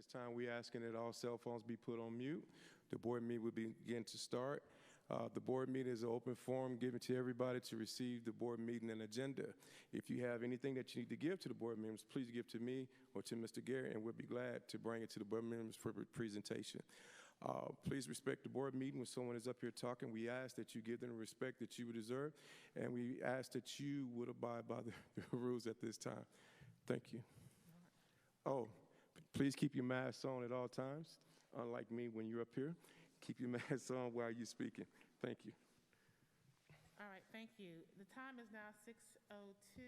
this time, we're asking that all cell phones be put on mute. The board meeting will begin to start. The board meeting is an open forum given to everybody to receive the board meeting and agenda. If you have anything that you need to give to the board members, please give to me or to Mr. Gary, and we'll be glad to bring it to the board members for presentation. Please respect the board meeting when someone is up here talking. We ask that you give them the respect that you would deserve, and we ask that you would abide by the rules at this time. Thank you. Oh, please keep your mask on at all times. Unlike me when you're up here, keep your mask on while you're speaking. Thank you. All right, thank you. The time is now 6:02.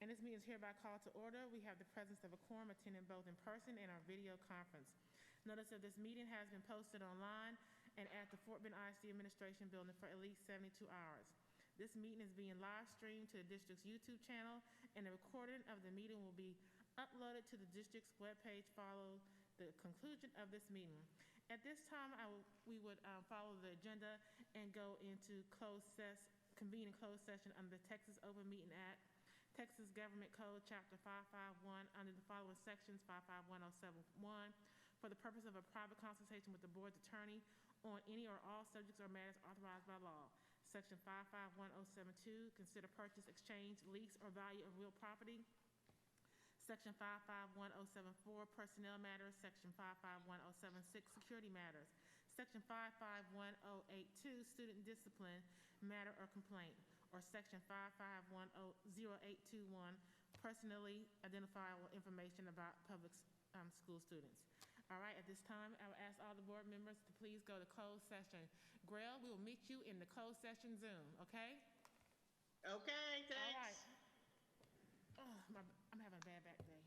And this meeting is hereby called to order. We have the presence of a quorum attending both in person and our video conference. Notice of this meeting has been posted online and at the Fort Bend ISD Administration Building for at least 72 hours. This meeting is being live streamed to the district's YouTube channel, and a recording of the meeting will be uploaded to the district's webpage following the conclusion of this meeting. At this time, we would follow the agenda and go into convene in closed session under the Texas Open Meeting Act, Texas Government Code, Chapter 551, under the following sections: 551071, for the purpose of a private consultation with the board's attorney on any or all subjects or matters authorized by law. Section 551072, consider purchase, exchange, lease, or value of real property. Section 551074, personnel matters. Section 551076, security matters. Section 551082, student discipline matter or complaint. Or Section 55100821, personally identifiable information about public school students. All right, at this time, I will ask all the board members to please go to closed session. Grail, we will meet you in the closed session Zoom, okay? Okay, thanks. All right. Oh, I'm having a bad back day.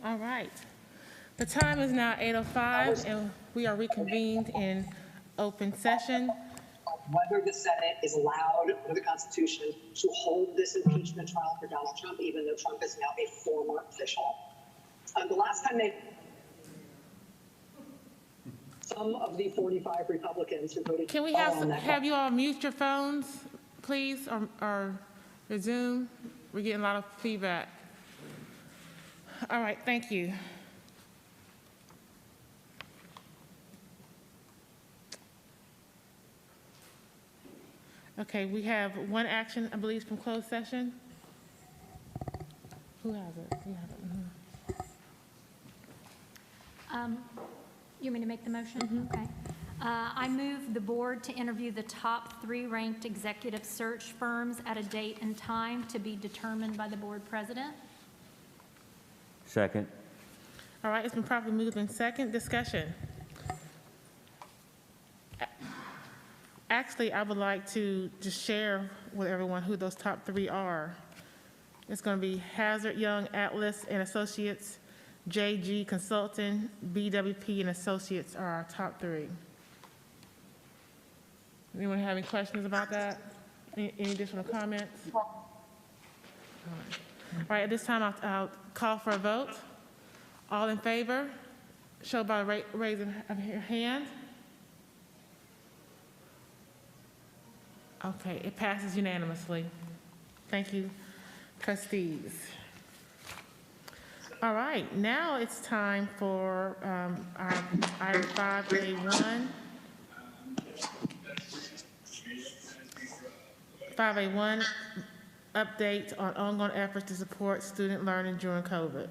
All right. The time is now 8:05, and we are reconvened in open session. Whether the Senate is allowed under the Constitution to hold this impeachment trial for Donald Trump, even though Trump is now a former official. The last time some of the 45 Republicans who voted Can we have you all mute your phones, please, or resume? We're getting a lot of feedback. All right, thank you. Okay, we have one action, I believe, from closed session. Who has it? You have it. You want me to make the motion? Okay. I move the board to interview the top 3 ranked executive search firms at a date and time to be determined by the board president. Second. All right, it's been properly moved in second. Discussion. Actually, I would like to just share with everyone who those top 3 are. It's going to be Hazard, Young, Atlas and Associates, JG Consulting, BWP and Associates are our top 3. Anyone have any questions about that? Any additional comments? All right, at this time, I'll call for a vote. All in favor, show by raising of your hand. Okay, it passes unanimously. Thank you, trustees. All right, now it's time for our item 5A1. 5A1, update on ongoing efforts to support student learning during COVID.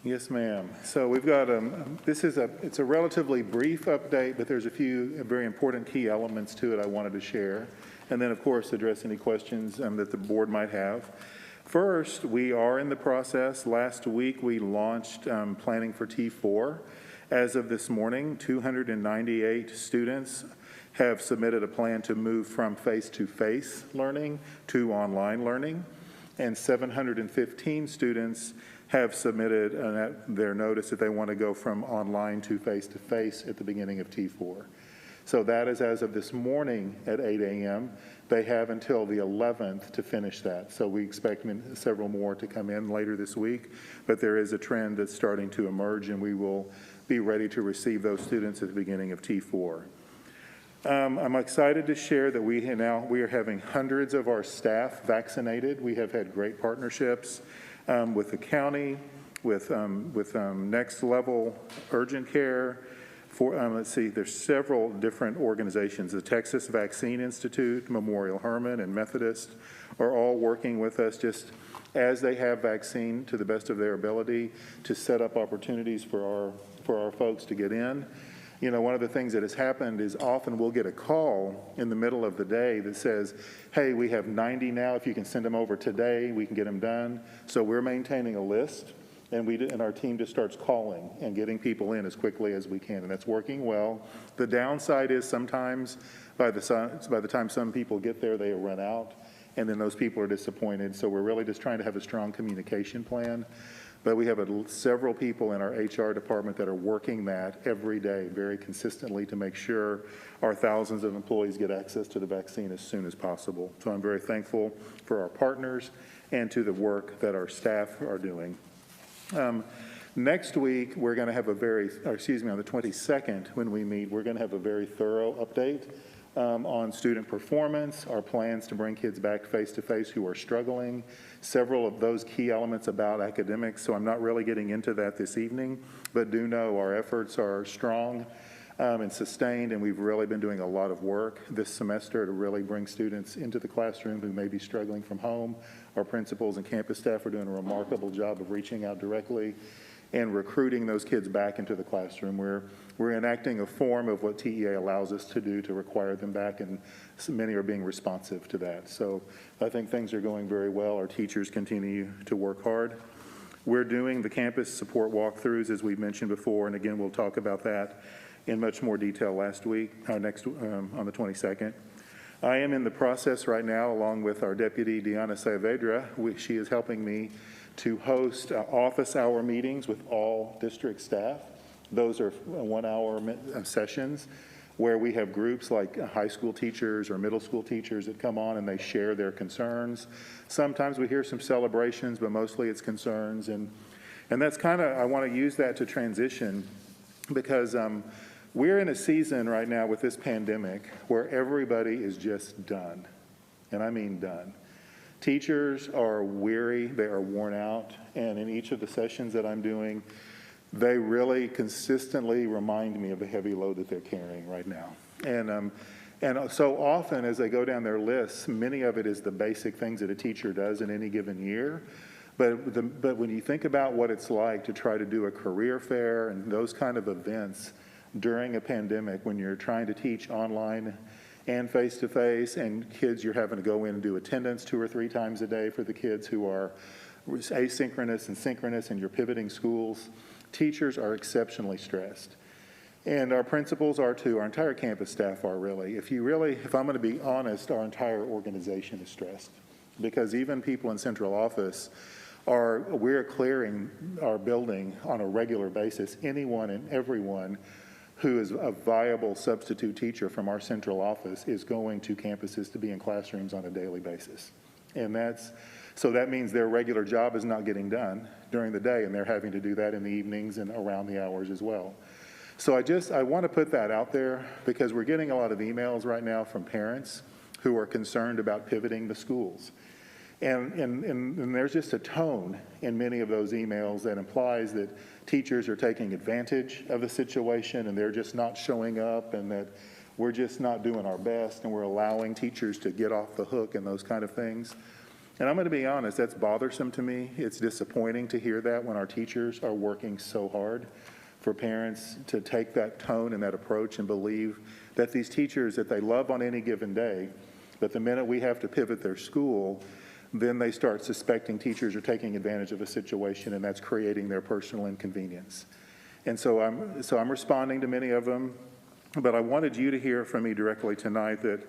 Yes, ma'am. So we've got, it's a relatively brief update, but there's a few very important key elements to it I wanted to share. And then, of course, address any questions that the board might have. First, we are in the process. Last week, we launched planning for T4. As of this morning, 298 students have submitted a plan to move from face-to-face learning to online learning. And 715 students have submitted their notice that they want to go from online to face-to-face at the beginning of T4. So that is as of this morning at 8 a.m. They have until the 11th to finish that. So we expect several more to come in later this week. But there is a trend that's starting to emerge, and we will be ready to receive those students at the beginning of T4. I'm excited to share that we are having hundreds of our staff vaccinated. We have had great partnerships with the county, with Next Level Urgent Care. There's several different organizations. The Texas Vaccine Institute, Memorial Hermann, and Methodist are all working with us just as they have vaccine to the best of their ability to set up opportunities for our folks to get in. You know, one of the things that has happened is often we'll get a call in the middle of the day that says, hey, we have 90 now. If you can send them over today, we can get them done. So we're maintaining a list, and our team just starts calling and getting people in as quickly as we can, and that's working well. The downside is sometimes by the time some people get there, they run out, and then those people are disappointed. So we're really just trying to have a strong communication plan. But we have several people in our HR department that are working that every day very consistently to make sure our thousands of employees get access to the vaccine as soon as possible. So I'm very thankful for our partners and to the work that our staff are doing. Next week, we're going to have on the 22nd when we meet, we're going to have a very thorough update on student performance, our plans to bring kids back face-to-face who are struggling, several of those key elements about academics. So I'm not really getting into that this evening, but do know our efforts are strong and sustained, and we've really been doing a lot of work this semester to really bring students into the classroom who may be struggling from home. Our principals and campus staff are doing a remarkable job of reaching out directly and recruiting those kids back into the classroom. We're enacting a form of what TEA allows us to do to require them back, and many are being responsive to that. So I think things are going very well. Our teachers continue to work hard. We're doing the campus support walkthroughs, as we mentioned before, and again, we'll talk about that in much more detail on the 22nd. I am in the process right now, along with our deputy, Deanna Saavedra. She is helping me to host office hour meetings with all district staff. Those are 1 hour sessions where we have groups like high school teachers or middle school teachers that come on and they share their concerns. Sometimes we hear some celebrations, but mostly it's concerns. And that's kind of, I want to use that to transition because we're in a season right now with this pandemic where everybody is just done. And I mean done. Teachers are weary, they are worn out, and in each of the sessions that I'm doing, they really consistently remind me of the heavy load that they're carrying right now. And so often as they go down their lists, many of it is the basic things that a teacher does in any given year. But when you think about what it's like to try to do a career fair and those kind of events during a pandemic when you're trying to teach online and face-to-face, and kids, you're having to go in and do attendance 2 or 3 times a day for the kids who are asynchronous and synchronous, and you're pivoting schools. Teachers are exceptionally stressed. And our principals are too. Our entire campus staff are really. If I'm going to be honest, our entire organization is stressed. Because even people in central office we're clearing our building on a regular basis. Anyone and everyone who is a viable substitute teacher from our central office is going to campuses to be in classrooms on a daily basis. And so that means their regular job is not getting done during the day, and they're having to do that in the evenings and around the hours as well. So I want to put that out there because we're getting a lot of emails right now from parents who are concerned about pivoting the schools. And there's just a tone in many of those emails that implies that teachers are taking advantage of the situation and they're just not showing up and that we're just not doing our best and we're allowing teachers to get off the hook and those kind of things. And I'm going to be honest, that's bothersome to me. It's disappointing to hear that when our teachers are working so hard for parents to take that tone and that approach and believe that these teachers that they love on any given day, but the minute we have to pivot their school, then they start suspecting teachers are taking advantage of a situation, and that's creating their personal inconvenience. And so I'm responding to many of them, but I wanted you to hear from me directly tonight that,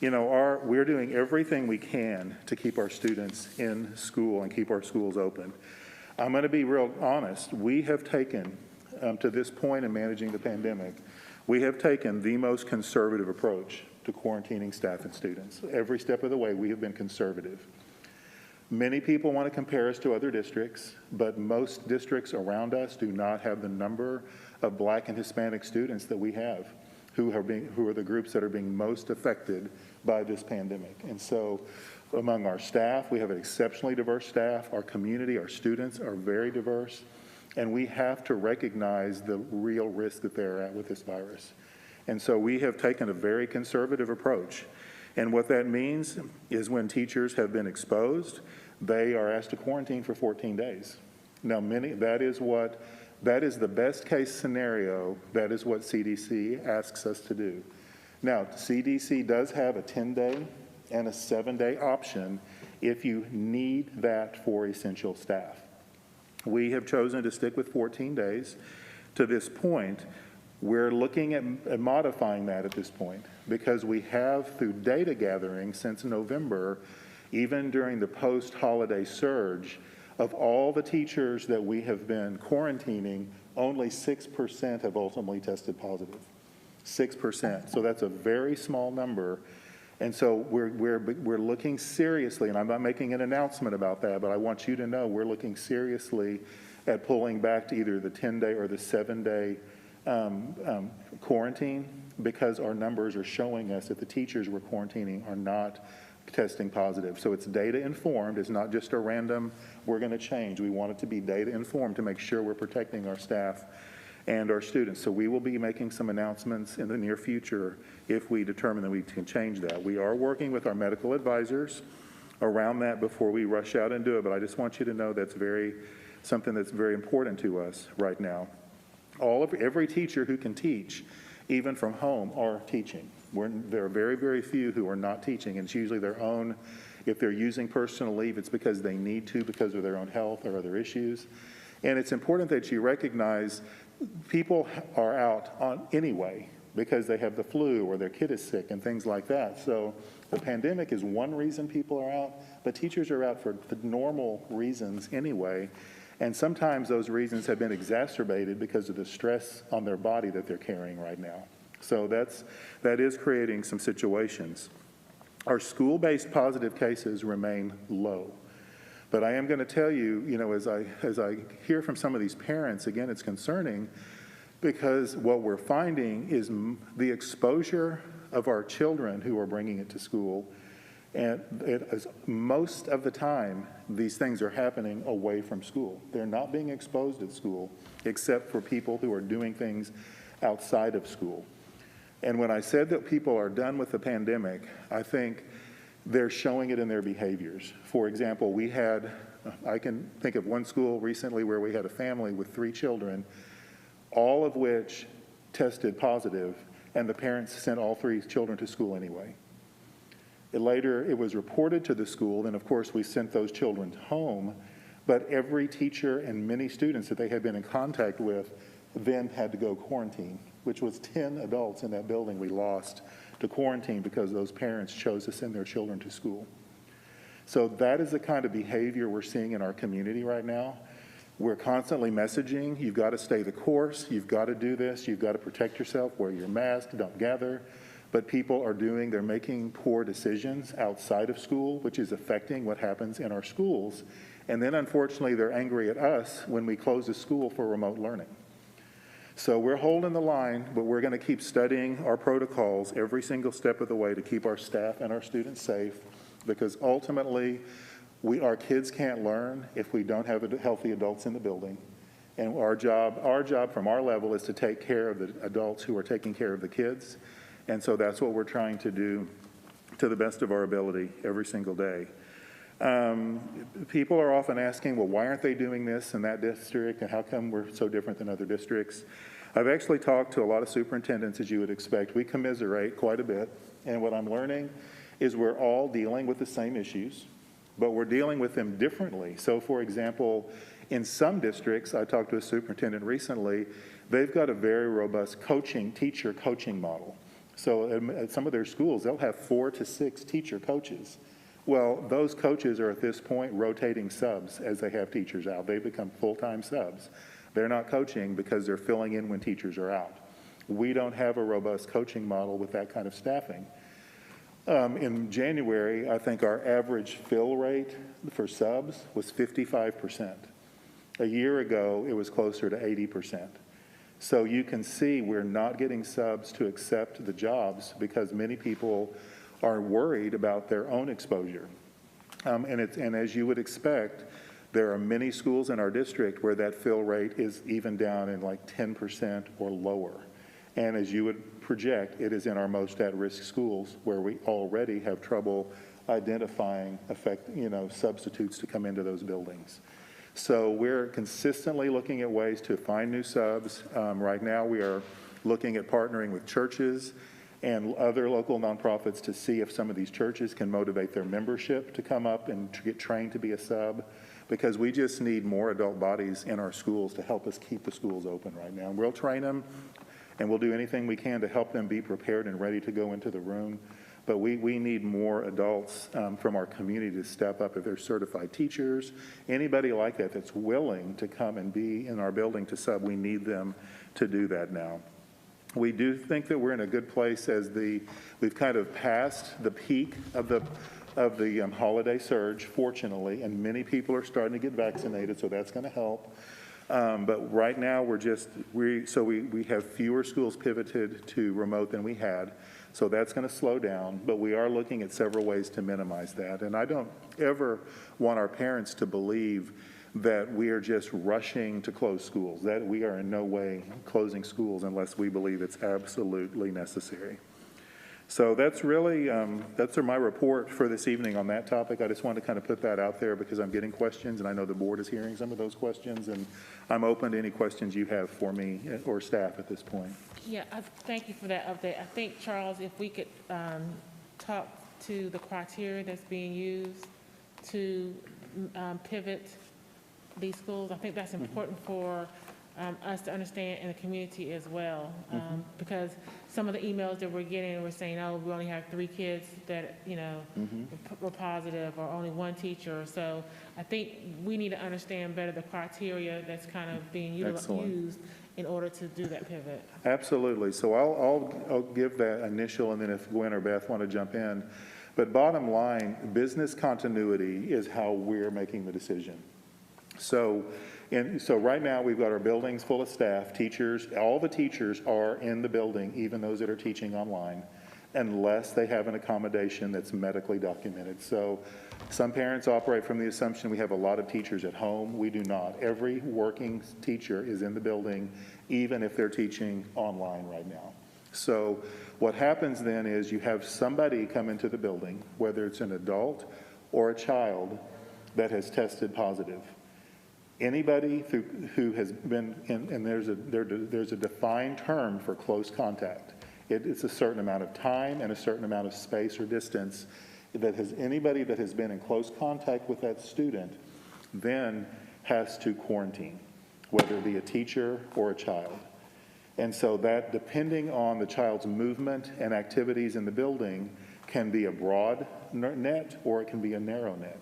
we're doing everything we can to keep our students in school and keep our schools open. I'm going to be real honest. We have taken, to this point in managing the pandemic, we have taken the most conservative approach to quarantining staff and students. Every step of the way, we have been conservative. Many people want to compare us to other districts, but most districts around us do not have the number of Black and Hispanic students that we have, who are the groups that are being most affected by this pandemic. And so among our staff, we have an exceptionally diverse staff. Our community, our students are very diverse, and we have to recognize the real risk that they're at with this virus. And so we have taken a very conservative approach. And what that means is when teachers have been exposed, they are asked to quarantine for 14 days. Now, that is the best case scenario. That is what CDC asks us to do. Now, CDC does have a 10-day and a 7-day option if you need that for essential staff. We have chosen to stick with 14 days. To this point, we're looking at modifying that at this point because we have, through data gathering since November, even during the post-holiday surge, of all the teachers that we have been quarantining, only 6% have ultimately tested positive. 6%. So that's a very small number. And so we're looking seriously, and I'm not making an announcement about that, but I want you to know we're looking seriously at pulling back to either the 10-day or the 7-day quarantine, because our numbers are showing us that the teachers we're quarantining are not testing positive. So it's data informed. It's not just a random, we're going to change. We want it to be data informed to make sure we're protecting our staff and our students. So we will be making some announcements in the near future if we determine that we can change that. We are working with our medical advisors around that before we rush out and do it, but I just want you to know that's something that's very important to us right now. Every teacher who can teach, even from home, are teaching. There are very, very few who are not teaching, and it's usually their own. If they're using personal leave, it's because they need to, because of their own health or other issues. And it's important that you recognize people are out on anyway, because they have the flu or their kid is sick and things like that. So the pandemic is one reason people are out, but teachers are out for the normal reasons anyway. And sometimes those reasons have been exacerbated because of the stress on their body that they're carrying right now. So that is creating some situations. Our school-based positive cases remain low. But I am going to tell you, as I hear from some of these parents, again, it's concerning because what we're finding is the exposure of our children who are bringing it to school, and it is, most of the time, these things are happening away from school. They're not being exposed at school, except for people who are doing things outside of school. And when I said that people are done with the pandemic, I think they're showing it in their behaviors. For example, I can think of one school recently where we had a family with 3 children, all of which tested positive, and the parents sent all 3 children to school anyway. Later, it was reported to the school, and of course, we sent those children home, but every teacher and many students that they had been in contact with then had to go quarantine, which was 10 adults in that building we lost to quarantine because those parents chose to send their children to school. So that is the kind of behavior we're seeing in our community right now. We're constantly messaging, you've got to stay the course, you've got to do this, you've got to protect yourself, wear your mask, don't gather. But people they're making poor decisions outside of school, which is affecting what happens in our schools. And then unfortunately, they're angry at us when we close the school for remote learning. So we're holding the line, but we're going to keep studying our protocols every single step of the way to keep our staff and our students safe, because ultimately, our kids can't learn if we don't have healthy adults in the building. And our job from our level is to take care of the adults who are taking care of the kids. And so that's what we're trying to do to the best of our ability every single day. People are often asking, well, why aren't they doing this in that district, and how come we're so different than other districts? I've actually talked to a lot of superintendents, as you would expect. We commiserate quite a bit, and what I'm learning is we're all dealing with the same issues, but we're dealing with them differently. So, for example, in some districts, I talked to a superintendent recently, they've got a very robust teacher coaching model. So at some of their schools, they'll have 4 to 6 teacher coaches. Well, those coaches are at this point rotating subs as they have teachers out. They become full-time subs. They're not coaching because they're filling in when teachers are out. We don't have a robust coaching model with that kind of staffing. In January, I think our average fill rate for subs was 55%. A year ago, it was closer to 80%. So you can see we're not getting subs to accept the jobs because many people are worried about their own exposure. And as you would expect, there are many schools in our district where that fill rate is even down in like 10% or lower. And as you would project, it is in our most at-risk schools where we already have trouble identifying substitutes to come into those buildings. So we're consistently looking at ways to find new subs. Right now we are looking at partnering with churches and other local nonprofits to see if some of these churches can motivate their membership to come up and to get trained to be a sub, because we just need more adult bodies in our schools to help us keep the schools open right now. And we'll train them and we'll do anything we can to help them be prepared and ready to go into the room. But we need more adults from our community to step up. If they're certified teachers, anybody like that that's willing to come and be in our building to sub, we need them to do that now. We do think that we're in a good place as we've kind of passed the peak of the holiday surge, fortunately, and many people are starting to get vaccinated, so that's going to help. But right now we have fewer schools pivoted to remote than we had. So that's going to slow down, but we are looking at several ways to minimize that. And I don't ever want our parents to believe that we are just rushing to close schools, that we are in no way closing schools unless we believe it's absolutely necessary. So that's really, that's my report for this evening on that topic. I just wanted to kind of put that out there because I'm getting questions, and I know the board is hearing some of those questions, and I'm open to any questions you have for me or staff at this point. Yeah, thank you for that update. I think, Charles, if we could talk to the criteria that's being used to pivot these schools, I think that's important for us to understand in the community as well. Because some of the emails that we're getting were saying, oh, we only have 3 kids that, were positive, or only 1 teacher. So I think we need to understand better the criteria that's kind of being used in order to do that pivot. Absolutely. So I'll give that initial, and then if Gwen or Beth want to jump in. But bottom line, business continuity is how we're making the decision. So right now we've got our buildings full of staff, teachers. All the teachers are in the building, even those that are teaching online, unless they have an accommodation that's medically documented. So some parents operate from the assumption we have a lot of teachers at home. We do not. Every working teacher is in the building, even if they're teaching online right now. So what happens then is you have somebody come into the building, whether it's an adult or a child, that has tested positive. Anybody who has been, and there's a defined term for close contact. It's a certain amount of time and a certain amount of space or distance anybody that has been in close contact with that student then has to quarantine, whether it be a teacher or a child. And so that, depending on the child's movement and activities in the building, can be a broad net or it can be a narrow net.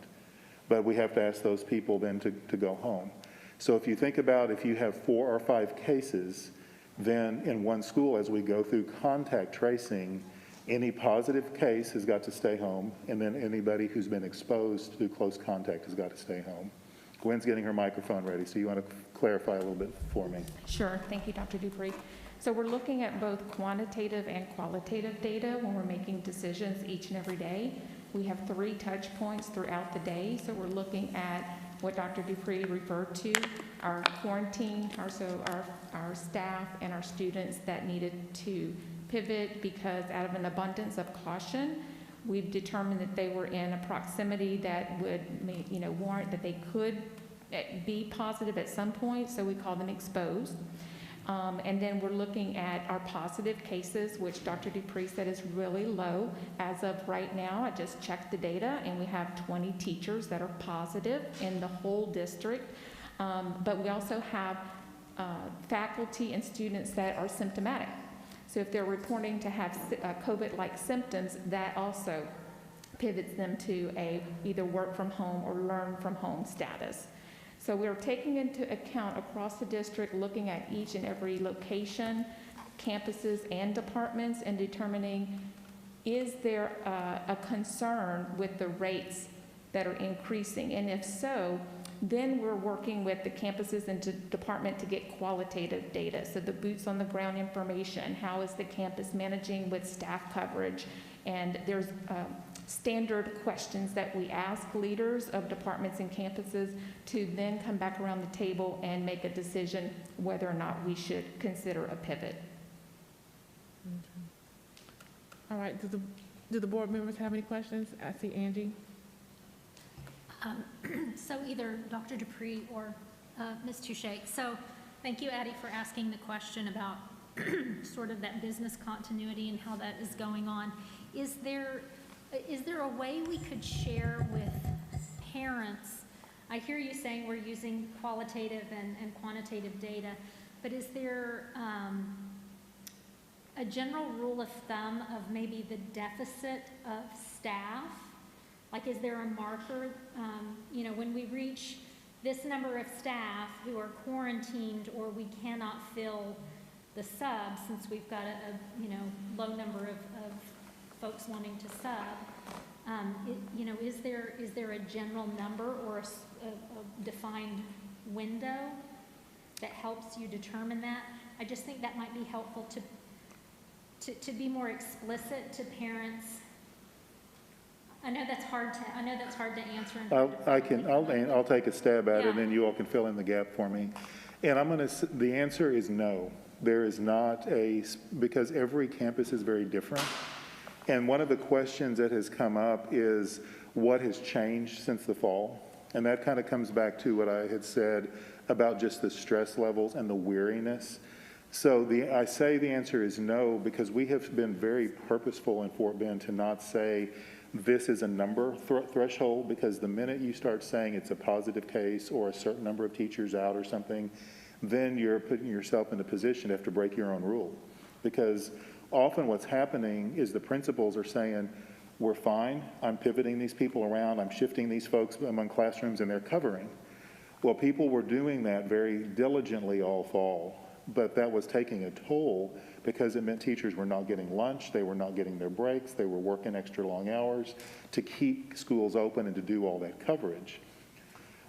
But we have to ask those people then to go home. So if you think about if you have 4 or 5 cases, then in one school, as we go through contact tracing, any positive case has got to stay home, and then anybody who's been exposed to close contact has got to stay home. Gwen's getting her microphone ready, so you want to clarify a little bit for me. Sure. Thank you, Dr. Dupree. So we're looking at both quantitative and qualitative data when we're making decisions each and every day. We have 3 touch points throughout the day, so we're looking at what Dr. Dupree referred to, our quarantine, our staff and our students that needed to pivot because out of an abundance of caution, we've determined that they were in a proximity that would warrant that they could be positive at some point, so we call them exposed. And then we're looking at our positive cases, which Dr. Dupree said is really low. As of right now, I just checked the data, and we have 20 teachers that are positive in the whole district. But we also have faculty and students that are symptomatic. So if they're reporting to have COVID-like symptoms, that also pivots them to a either work from home or learn from home status. So we're taking into account across the district, looking at each and every location, campuses and departments, and determining, is there a concern with the rates that are increasing? And if so, then we're working with the campuses and department to get qualitative data. So the boots on the ground information, how is the campus managing with staff coverage? And there's standard questions that we ask leaders of departments and campuses to then come back around the table and make a decision whether or not we should consider a pivot. All right, do the board members have any questions? I see Angie. So either Dr. Dupree or Ms. Touche. So thank you, Addie, for asking the question about sort of that business continuity and how that is going on. Is there a way we could share with parents? I hear you saying we're using qualitative and quantitative data, but is there a general rule of thumb of maybe the deficit of staff? Like, is there a marker, when we reach this number of staff who are quarantined or we cannot fill the subs since we've got a low number of folks wanting to sub, is there a general number or a defined window that helps you determine that? I just think that might be helpful to be more explicit to parents. I know that's hard to answer. I'll take a stab at it, and then you all can fill in the gap for me. And the answer is no. There is not because every campus is very different. And one of the questions that has come up is what has changed since the fall? And that kind of comes back to what I had said about just the stress levels and the weariness. So I say the answer is no, because we have been very purposeful in Fort Bend to not say this is a number threshold, because the minute you start saying it's a positive case or a certain number of teachers out or something, then you're putting yourself in a position to have to break your own rule. Because often what's happening is the principals are saying, we're fine, I'm pivoting these people around, I'm shifting these folks among classrooms, and they're covering. Well, people were doing that very diligently all fall, but that was taking a toll because it meant teachers were not getting lunch, they were not getting their breaks, they were working extra long hours to keep schools open and to do all that coverage.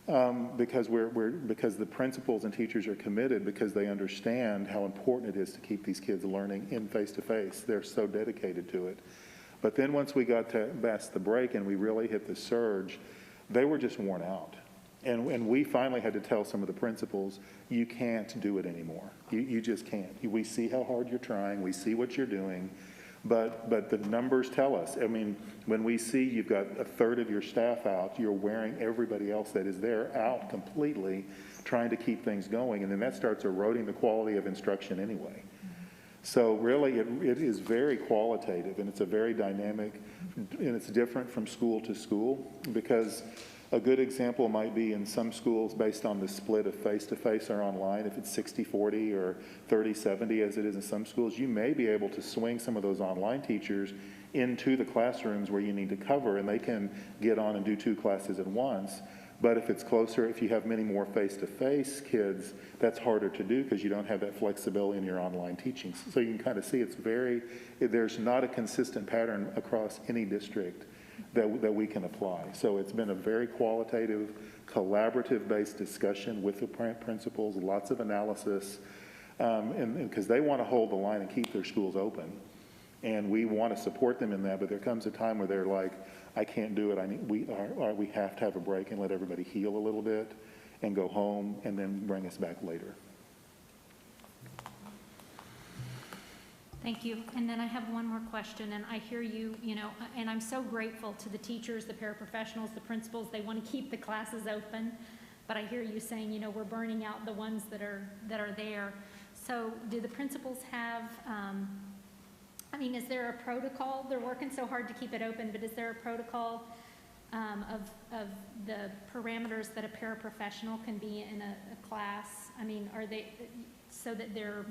Because the principals and teachers are committed, because they understand how important it is to keep these kids learning in face-to-face. They're so dedicated to it. But then once we got past the break and we really hit the surge, they were just worn out. And we finally had to tell some of the principals, you can't do it anymore. You just can't. We see how hard you're trying. We see what you're doing. But the numbers tell us. I mean, when we see you've got a third of your staff out, you're wearing everybody else that is there out completely, trying to keep things going. And then that starts eroding the quality of instruction anyway. So really, it is very qualitative, and it's a very dynamic, and it's different from school to school, because a good example might be in some schools based on the split of face-to-face or online. If it's 60-40 or 30-70 as it is in some schools, you may be able to swing some of those online teachers into the classrooms where you need to cover, and they can get on and do 2 classes at once. But if it's closer, if you have many more face-to-face kids, that's harder to do because you don't have that flexibility in your online teaching. So you can kind of see there's not a consistent pattern across any district that we can apply. So it's been a very qualitative, collaborative-based discussion with the principals, lots of analysis, and because they want to hold the line and keep their schools open. And we want to support them in that, but there comes a time where they're like, I can't do it. We have to have a break and let everybody heal a little bit and go home and then bring us back later. Thank you. And then I have one more question, and I hear you, and I'm so grateful to the teachers, the paraprofessionals, the principals. They want to keep the classes open, but I hear you saying, we're burning out the ones that are there. So do the principals have, is there a protocol? They're working so hard to keep it open, but is there a protocol of the parameters that a paraprofessional can be in a class? Are they, so that they're,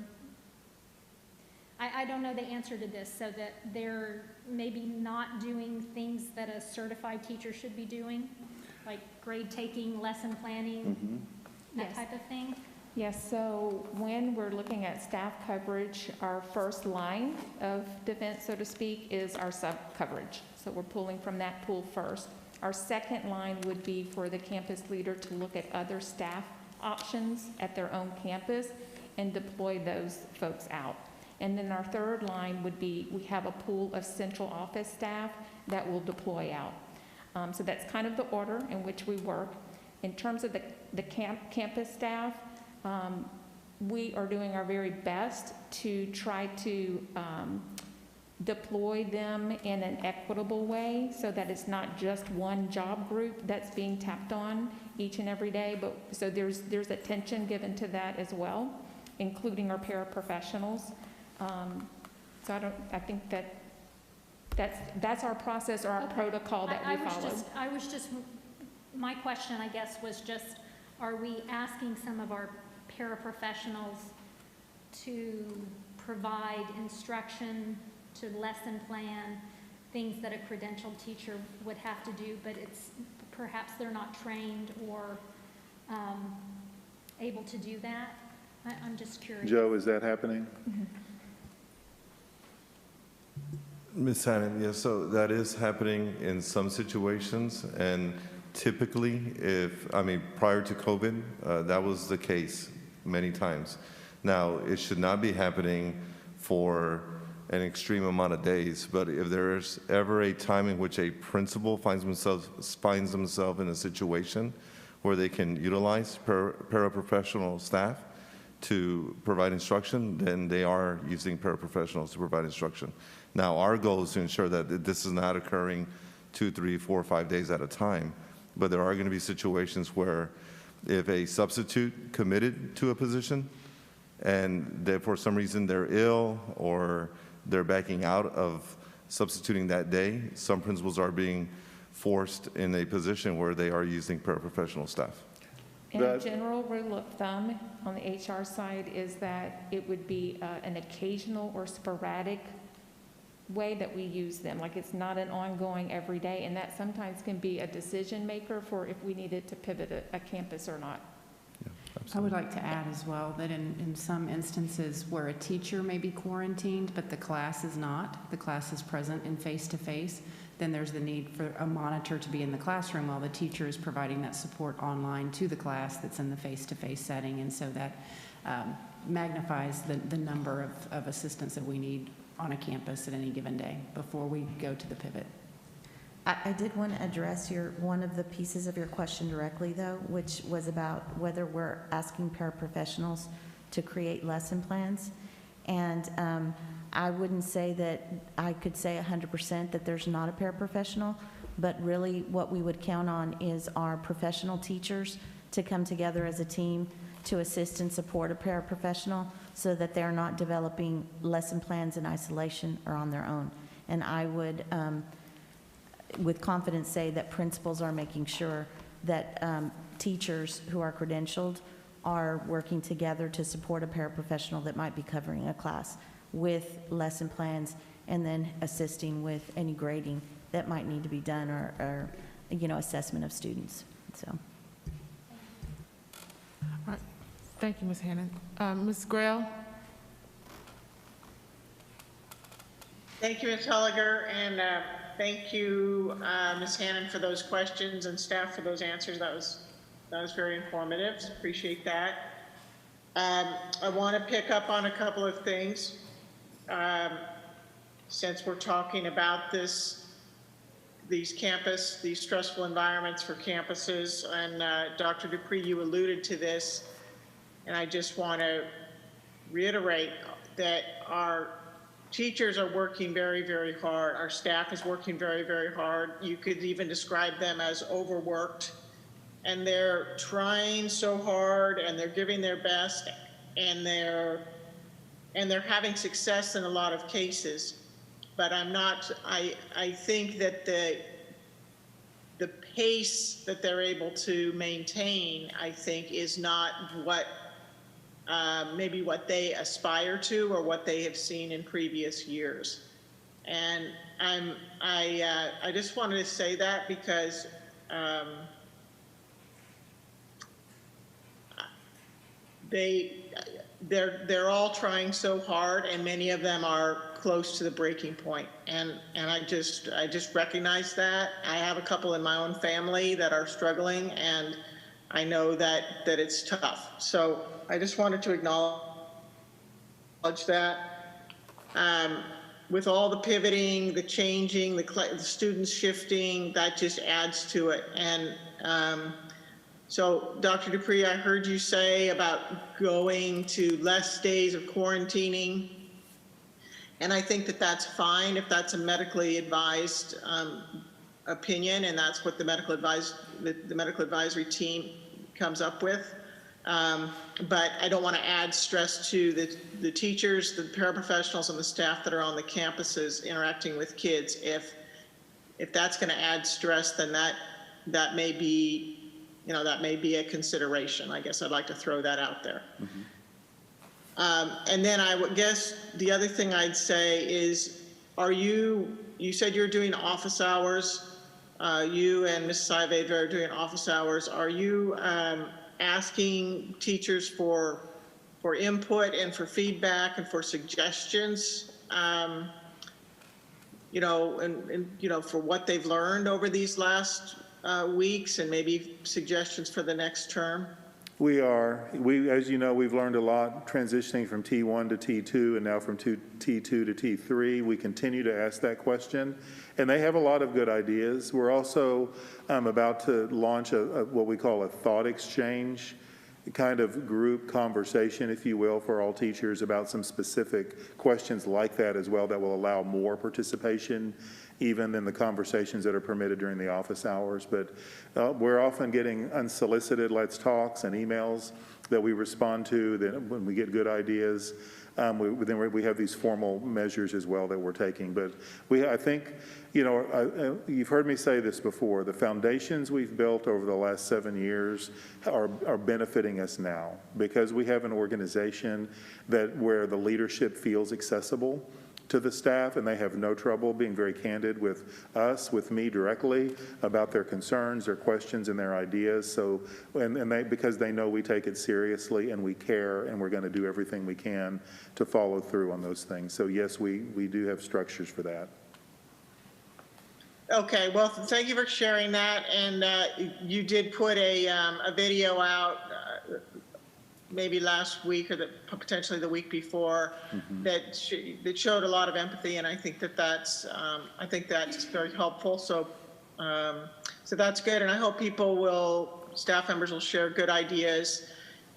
I don't know the answer to this, so that they're maybe not doing things that a certified teacher should be doing, like grade taking, lesson planning, that type of thing? Yes, so when we're looking at staff coverage, our first line of defense, so to speak, is our sub-coverage. So we're pulling from that pool first. Our second line would be for the campus leader to look at other staff options at their own campus and deploy those folks out. And then our third line would be, we have a pool of central office staff that will deploy out. So that's kind of the order in which we work. In terms of the campus staff, we are doing our very best to try to deploy them in an equitable way so that it's not just one job group that's being tapped on each and every day, but so there's attention given to that as well, including our paraprofessionals. So I think that's our process or our protocol that we follow. My question, I guess, was just, are we asking some of our paraprofessionals to provide instruction, to lesson plan, things that a credentialed teacher would have to do, but perhaps they're not trained or able to do that? I'm just curious. Joe, is that happening? Mm-hmm. Ms. Hannon, yes, so that is happening in some situations, and typically, prior to COVID, that was the case many times. Now, it should not be happening for an extreme amount of days, but if there's ever a time in which a principal finds themselves in a situation where they can utilize paraprofessional staff to provide instruction, then they are using paraprofessionals to provide instruction. Now, our goal is to ensure that this is not occurring 2, 3, 4, 5 days at a time, but there are going to be situations where if a substitute committed to a position and that for some reason they're ill or they're backing out of substituting that day, some principals are being forced in a position where they are using paraprofessional staff. And a general rule of thumb on the HR side is that it would be an occasional or sporadic way that we use them. Like, it's not an ongoing every day, and that sometimes can be a decision maker for if we needed to pivot a campus or not. I would like to add as well that in some instances where a teacher may be quarantined, but the class is not, the class is present in face-to-face, then there's the need for a monitor to be in the classroom while the teacher is providing that support online to the class that's in the face-to-face setting. And so that magnifies the number of assistants that we need on a campus at any given day before we go to the pivot. I did want to address one of the pieces of your question directly, though, which was about whether we're asking paraprofessionals to create lesson plans. And I wouldn't say that I could say 100% that there's not a paraprofessional, but really what we would count on is our professional teachers to come together as a team to assist and support a paraprofessional so that they're not developing lesson plans in isolation or on their own. And I would, with confidence, say that principals are making sure that teachers who are credentialed are working together to support a paraprofessional that might be covering a class with lesson plans and then assisting with any grading that might need to be done or assessment of students. So. All right. Thank you, Ms. Hannon. Ms. Grail? Thank you, Ms. Holliger, and thank you, Ms. Hannon, for those questions and staff for those answers. That was very informative. Appreciate that. I want to pick up on a couple of things. Since we're talking about these stressful environments for campuses, and Dr. Dupree, you alluded to this, and I just want to reiterate that our teachers are working very, very hard. Our staff is working very, very hard. You could even describe them as overworked, and they're trying so hard, and they're giving their best, and they're having success in a lot of cases. But I think that the pace that they're able to maintain, I think, is not what maybe what they aspire to or what they have seen in previous years. And I just wanted to say that because they're all trying so hard, and many of them are close to the breaking point. And I just recognize that. I have a couple in my own family that are struggling, and I know that it's tough. So I just wanted to acknowledge that. With all the pivoting, the changing, the students shifting, that just adds to it. And so, Dr. Dupree, I heard you say about going to less days of quarantining. And I think that that's fine if that's a medically advised opinion, and that's what the medical advisory team comes up with. But I don't want to add stress to the teachers, the paraprofessionals, and the staff that are on the campuses interacting with kids. If that's going to add stress, then that may be, that may be a consideration. I guess I'd like to throw that out there. Mm-hmm. And then I would guess the other thing I'd say is, you said you're doing office hours, you and Ms. Saivedra are doing office hours. Are you asking teachers for input and for feedback and for suggestions, and for what they've learned over these last weeks, and maybe suggestions for the next term? We are. As you know, we've learned a lot transitioning from T1 to T2 and now from T2 to T3. We continue to ask that question, and they have a lot of good ideas. We're also about to launch what we call a thought exchange, kind of group conversation, if you will, for all teachers about some specific questions like that as well that will allow more participation even in the conversations that are permitted during the office hours. But we're often getting unsolicited let's talks and emails that we respond to when we get good ideas. We have these formal measures as well that we're taking. But I think, you've heard me say this before, the foundations we've built over the last 7 years are benefiting us now because we have an organization where the leadership feels accessible to the staff, and they have no trouble being very candid with us, with me directly, about their concerns, their questions, and their ideas. So, because they know we take it seriously and we care, and we're going to do everything we can to follow through on those things. So yes, we do have structures for that. Okay, well, thank you for sharing that. And you did put a video out maybe last week or potentially the week before that showed a lot of empathy, and I think that's very helpful. So so that's good, and I hope staff members will share good ideas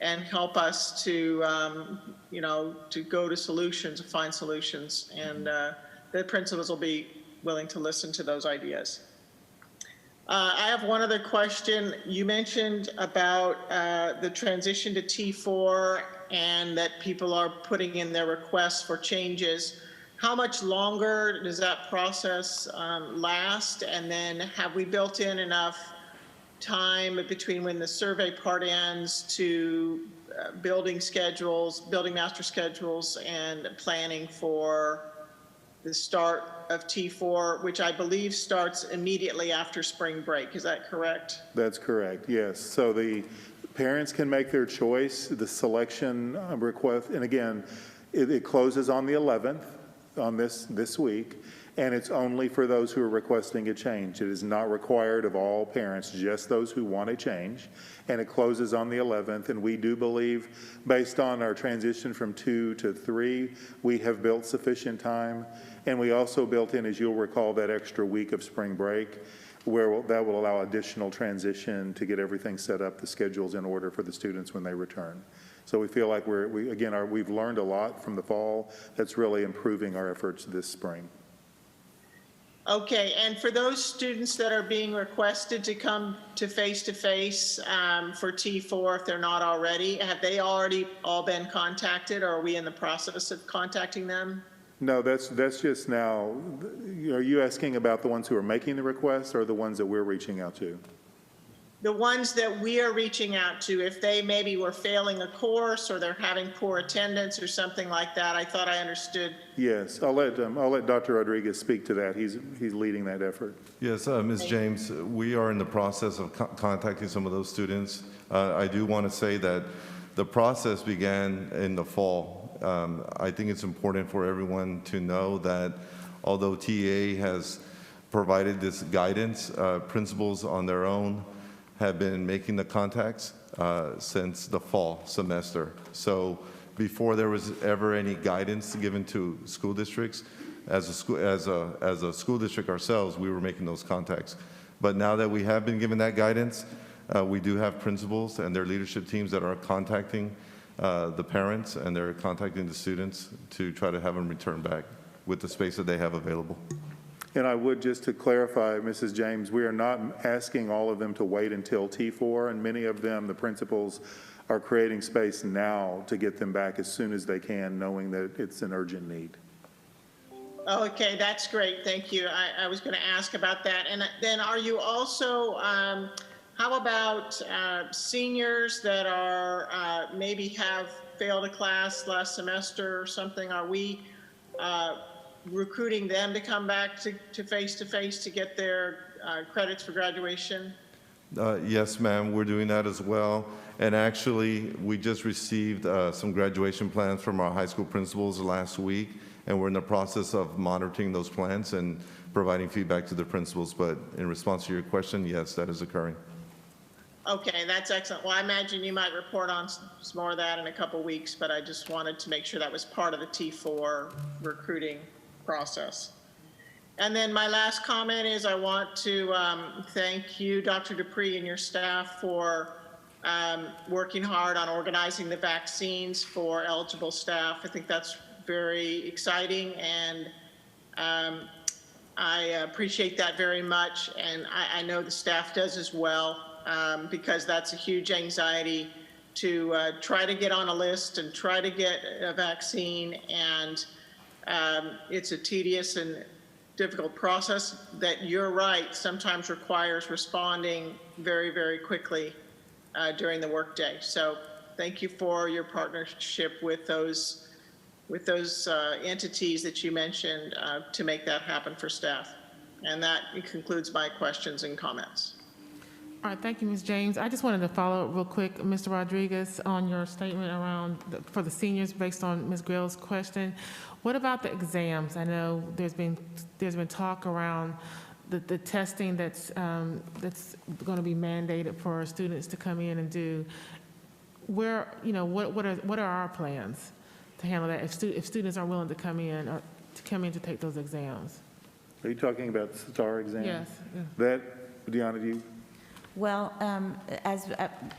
and help us to to go to solutions, to find solutions, and the principals will be willing to listen to those ideas. I have one other question. You mentioned about the transition to T4 and that people are putting in their requests for changes. How much longer does that process last? And then have we built in enough time between when the survey part ends to building master schedules, and planning for the start of T4, which I believe starts immediately after spring break. Is that correct? That's correct, yes. So the parents can make their choice, the selection request, and again, it closes on the 11th, on this week, and it's only for those who are requesting a change. It is not required of all parents, just those who want a change, and it closes on the 11th, and we do believe, based on our transition from 2 to 3, we have built sufficient time. And we also built in, as you'll recall, that extra week of spring break, where that will allow additional transition to get everything set up, the schedules in order for the students when they return. So we feel like we've learned a lot from the fall that's really improving our efforts this spring. Okay, and for those students that are being requested to come to face-to-face for T4, if they're not already, have they already all been contacted, or are we in the process of contacting them? No, that's just now. Are you asking about the ones who are making the request or the ones that we're reaching out to? The ones that we are reaching out to, if they maybe were failing a course or they're having poor attendance or something like that. I thought I understood. Yes, I'll let Dr. Rodriguez speak to that. He's leading that effort. Yes, Ms. James, we are in the process of contacting some of those students. I do want to say that the process began in the fall. I think it's important for everyone to know that although TA has provided this guidance, principals on their own have been making the contacts since the fall semester. So before there was ever any guidance given to school districts, as a school district ourselves, we were making those contacts. But now that we have been given that guidance, we do have principals and their leadership teams that are contacting the parents, and they're contacting the students to try to have them return back with the space that they have available. And I would, just to clarify, Mrs. James, we are not asking all of them to wait until T4, and many of them, the principals, are creating space now to get them back as soon as they can, knowing that it's an urgent need. Okay, that's great. Thank you. I was going to ask about that. And then are you also, how about seniors that are maybe have failed a class last semester or something? Are we recruiting them to come back to face-to-face to get their credits for graduation? Yes, ma'am, we're doing that as well. And actually, we just received some graduation plans from our high school principals last week, and we're in the process of monitoring those plans and providing feedback to the principals. But in response to your question, yes, that is occurring. Okay, that's excellent. Well, I imagine you might report on some more of that in a couple weeks, but I just wanted to make sure that was part of the T4 recruiting process. And then my last comment is I want to thank you, Dr. Dupree, and your staff for working hard on organizing the vaccines for eligible staff. I think that's very exciting, and I appreciate that very much, and I know the staff does as well, because that's a huge anxiety to try to get on a list and try to get a vaccine, and it's a tedious and difficult process that, you're right, sometimes requires responding very, very quickly during the workday. So thank you for your partnership with those entities that you mentioned to make that happen for staff. And that concludes my questions and comments. All right, thank you, Ms. James. I just wanted to follow up real quick, Mr. Rodriguez, on your statement around for the seniors based on Ms. Grill's question. What about the exams? I know there's been talk around the testing that's going to be mandated for students to come in and do. Where, what are our plans to handle that if students are willing to come in to take those exams? Are you talking about the STAR exam? Yes. Yeah. That, Deanna, do you? Well, as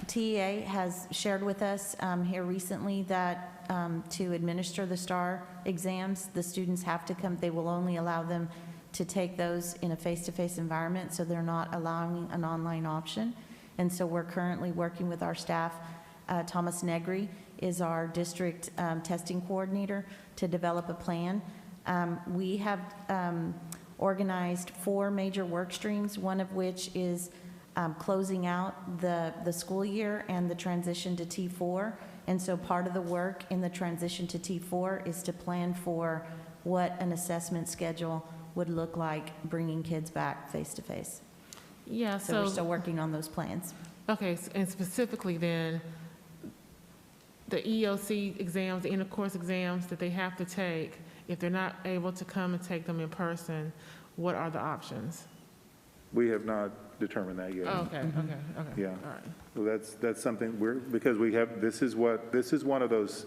TEA has shared with us here recently that to administer the STAR exams, the students have to come, they will only allow them to take those in a face-to-face environment, so they're not allowing an online option. And so we're currently working with our staff. Thomas Negri is our district testing coordinator to develop a plan. We have organized 4 major work streams, one of which is closing out the school year and the transition to T4. And so part of the work in the transition to T4 is to plan for what an assessment schedule would look like bringing kids back face-to-face. Yeah, So we're still working on those plans. Okay, and specifically then, the EOC exams, the intercourse exams that they have to take, if they're not able to come and take them in person, what are the options? We have not determined that yet. Oh, okay, okay. Yeah. All right. Well, that's something because we have, this is one of those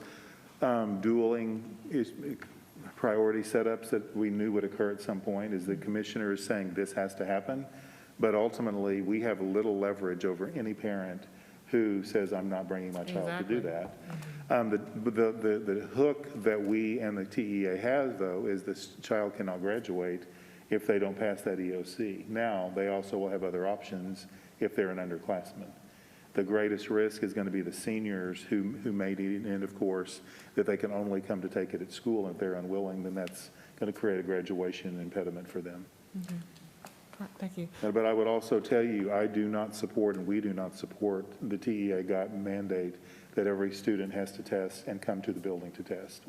dueling priority setups that we knew would occur at some point, is the commissioner is saying this has to happen, but ultimately we have little leverage over any parent who says, I'm not bringing my child to do that. The hook that we and the TEA has, though, is this child cannot graduate if they don't pass that EOC. Now, they also will have other options if they're an underclassman. The greatest risk is going to be the seniors who may need an end of course that they can only come to take it at school, and if they're unwilling, then that's going to create a graduation impediment for them. Okay. All right, thank you. But I would also tell you, I do not support, and we do not support the TEA mandate that every student has to test and come to the building to test.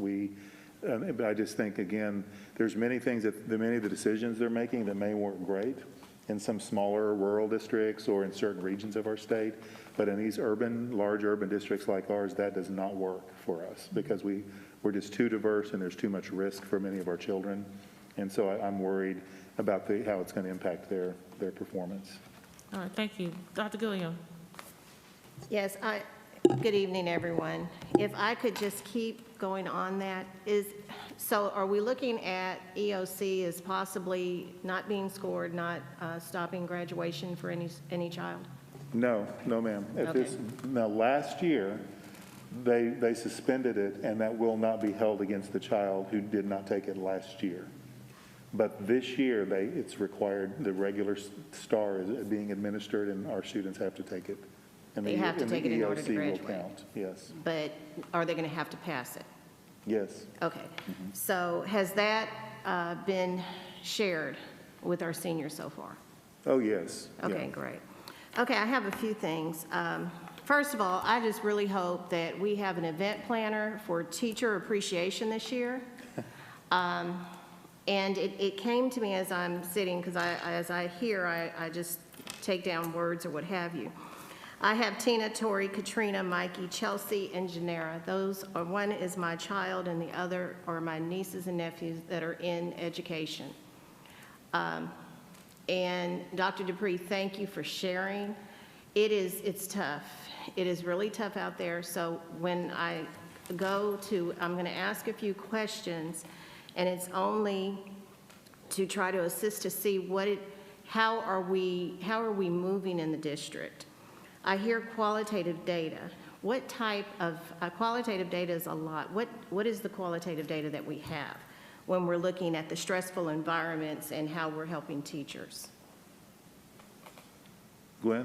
I just think, again, there's many things many of the decisions they're making that may work great in some smaller rural districts or in certain regions of our state, but in these large urban districts like ours, that does not work for us because we're just too diverse and there's too much risk for many of our children. And so I'm worried about how it's going to impact their performance. All right, thank you. Dr. Gilliam. Yes, good evening, everyone. If I could just keep going on that, so are we looking at EOC as possibly not being scored, not stopping graduation for any child? No, ma'am. Okay. Now, last year, they suspended it, and that will not be held against the child who did not take it last year. But this year, it's required, the regular STAR is being administered, and our students have to take it. And They have to take it in order to EOC graduate. will count, yes. But are they going to have to pass it? Yes. Okay. So has that been shared with our seniors so far? Oh, yes. Okay, Yeah. great. Okay, I have a few things. First of all, I just really hope that we have an event planner for teacher appreciation this year. And it came to me as I'm sitting, because as I hear, I just take down words or what have you. I have Tina, Tori, Katrina, Mikey, Chelsea, and Janera. One is my child, and the other are my nieces and nephews that are in education. And Dr. Dupree, thank you for sharing. It's tough. It is really tough out there. So when I'm going to ask a few questions, and it's only to try to assist to see how are we moving in the district. I hear qualitative data. What type of qualitative data is a lot? What is the qualitative data that we have when we're looking at the stressful environments and how we're helping teachers? Gwen?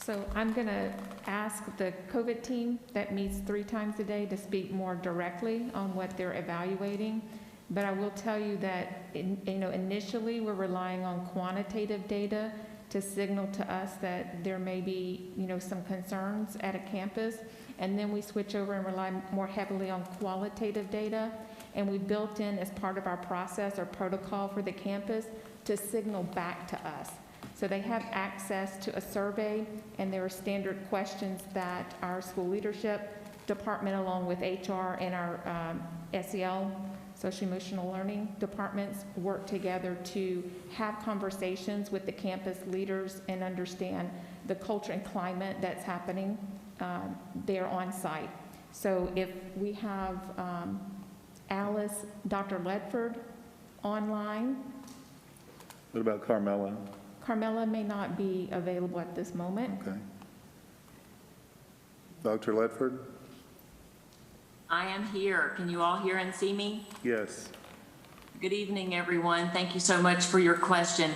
So I'm going to ask the COVID team that meets 3 times a day to speak more directly on what they're evaluating. But I will tell you that, initially we're relying on quantitative data to signal to us that there may be, some concerns at a campus. And then we switch over and rely more heavily on qualitative data. And we built in, as part of our process or protocol for the campus, to signal back to us. So they have access to a survey, and there are standard questions that our school leadership department, along with HR and our SEL, social emotional learning departments, work together to have conversations with the campus leaders and understand the culture and climate that's happening there on site. So if we have Alice, Dr. Ledford online. What about Carmela? Carmela may not be available at this moment. Okay. Dr. Ledford? I am here. Can you all hear and see me? Yes. Good evening, everyone. Thank you so much for your question.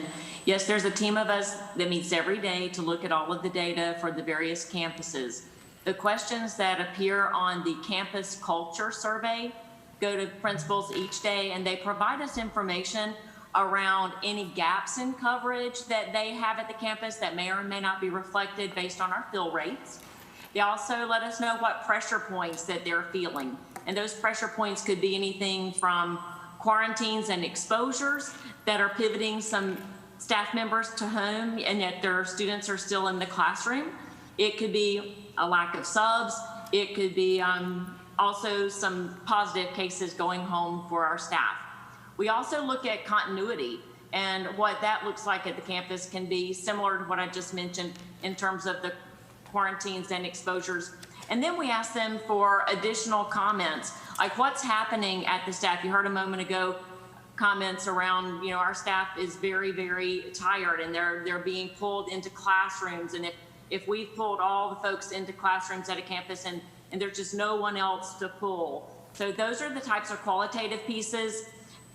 Yes, there's a team of us that meets every day to look at all of the data for the various campuses. The questions that appear on the campus culture survey go to principals each day, and they provide us information around any gaps in coverage that they have at the campus that may or may not be reflected based on our fill rates. They also let us know what pressure points that they're feeling. And those pressure points could be anything from quarantines and exposures that are pivoting some staff members to home, and yet their students are still in the classroom. It could be a lack of subs. It could be also some positive cases going home for our staff. We also look at continuity, and what that looks like at the campus can be similar to what I just mentioned in terms of the quarantines and exposures. And then we ask them for additional comments, like what's happening at the staff. You heard a moment ago comments around, our staff is very, very tired, and they're being pulled into classrooms. And if we've pulled all the folks into classrooms at a campus and there's just no one else to pull. So those are the types of qualitative pieces.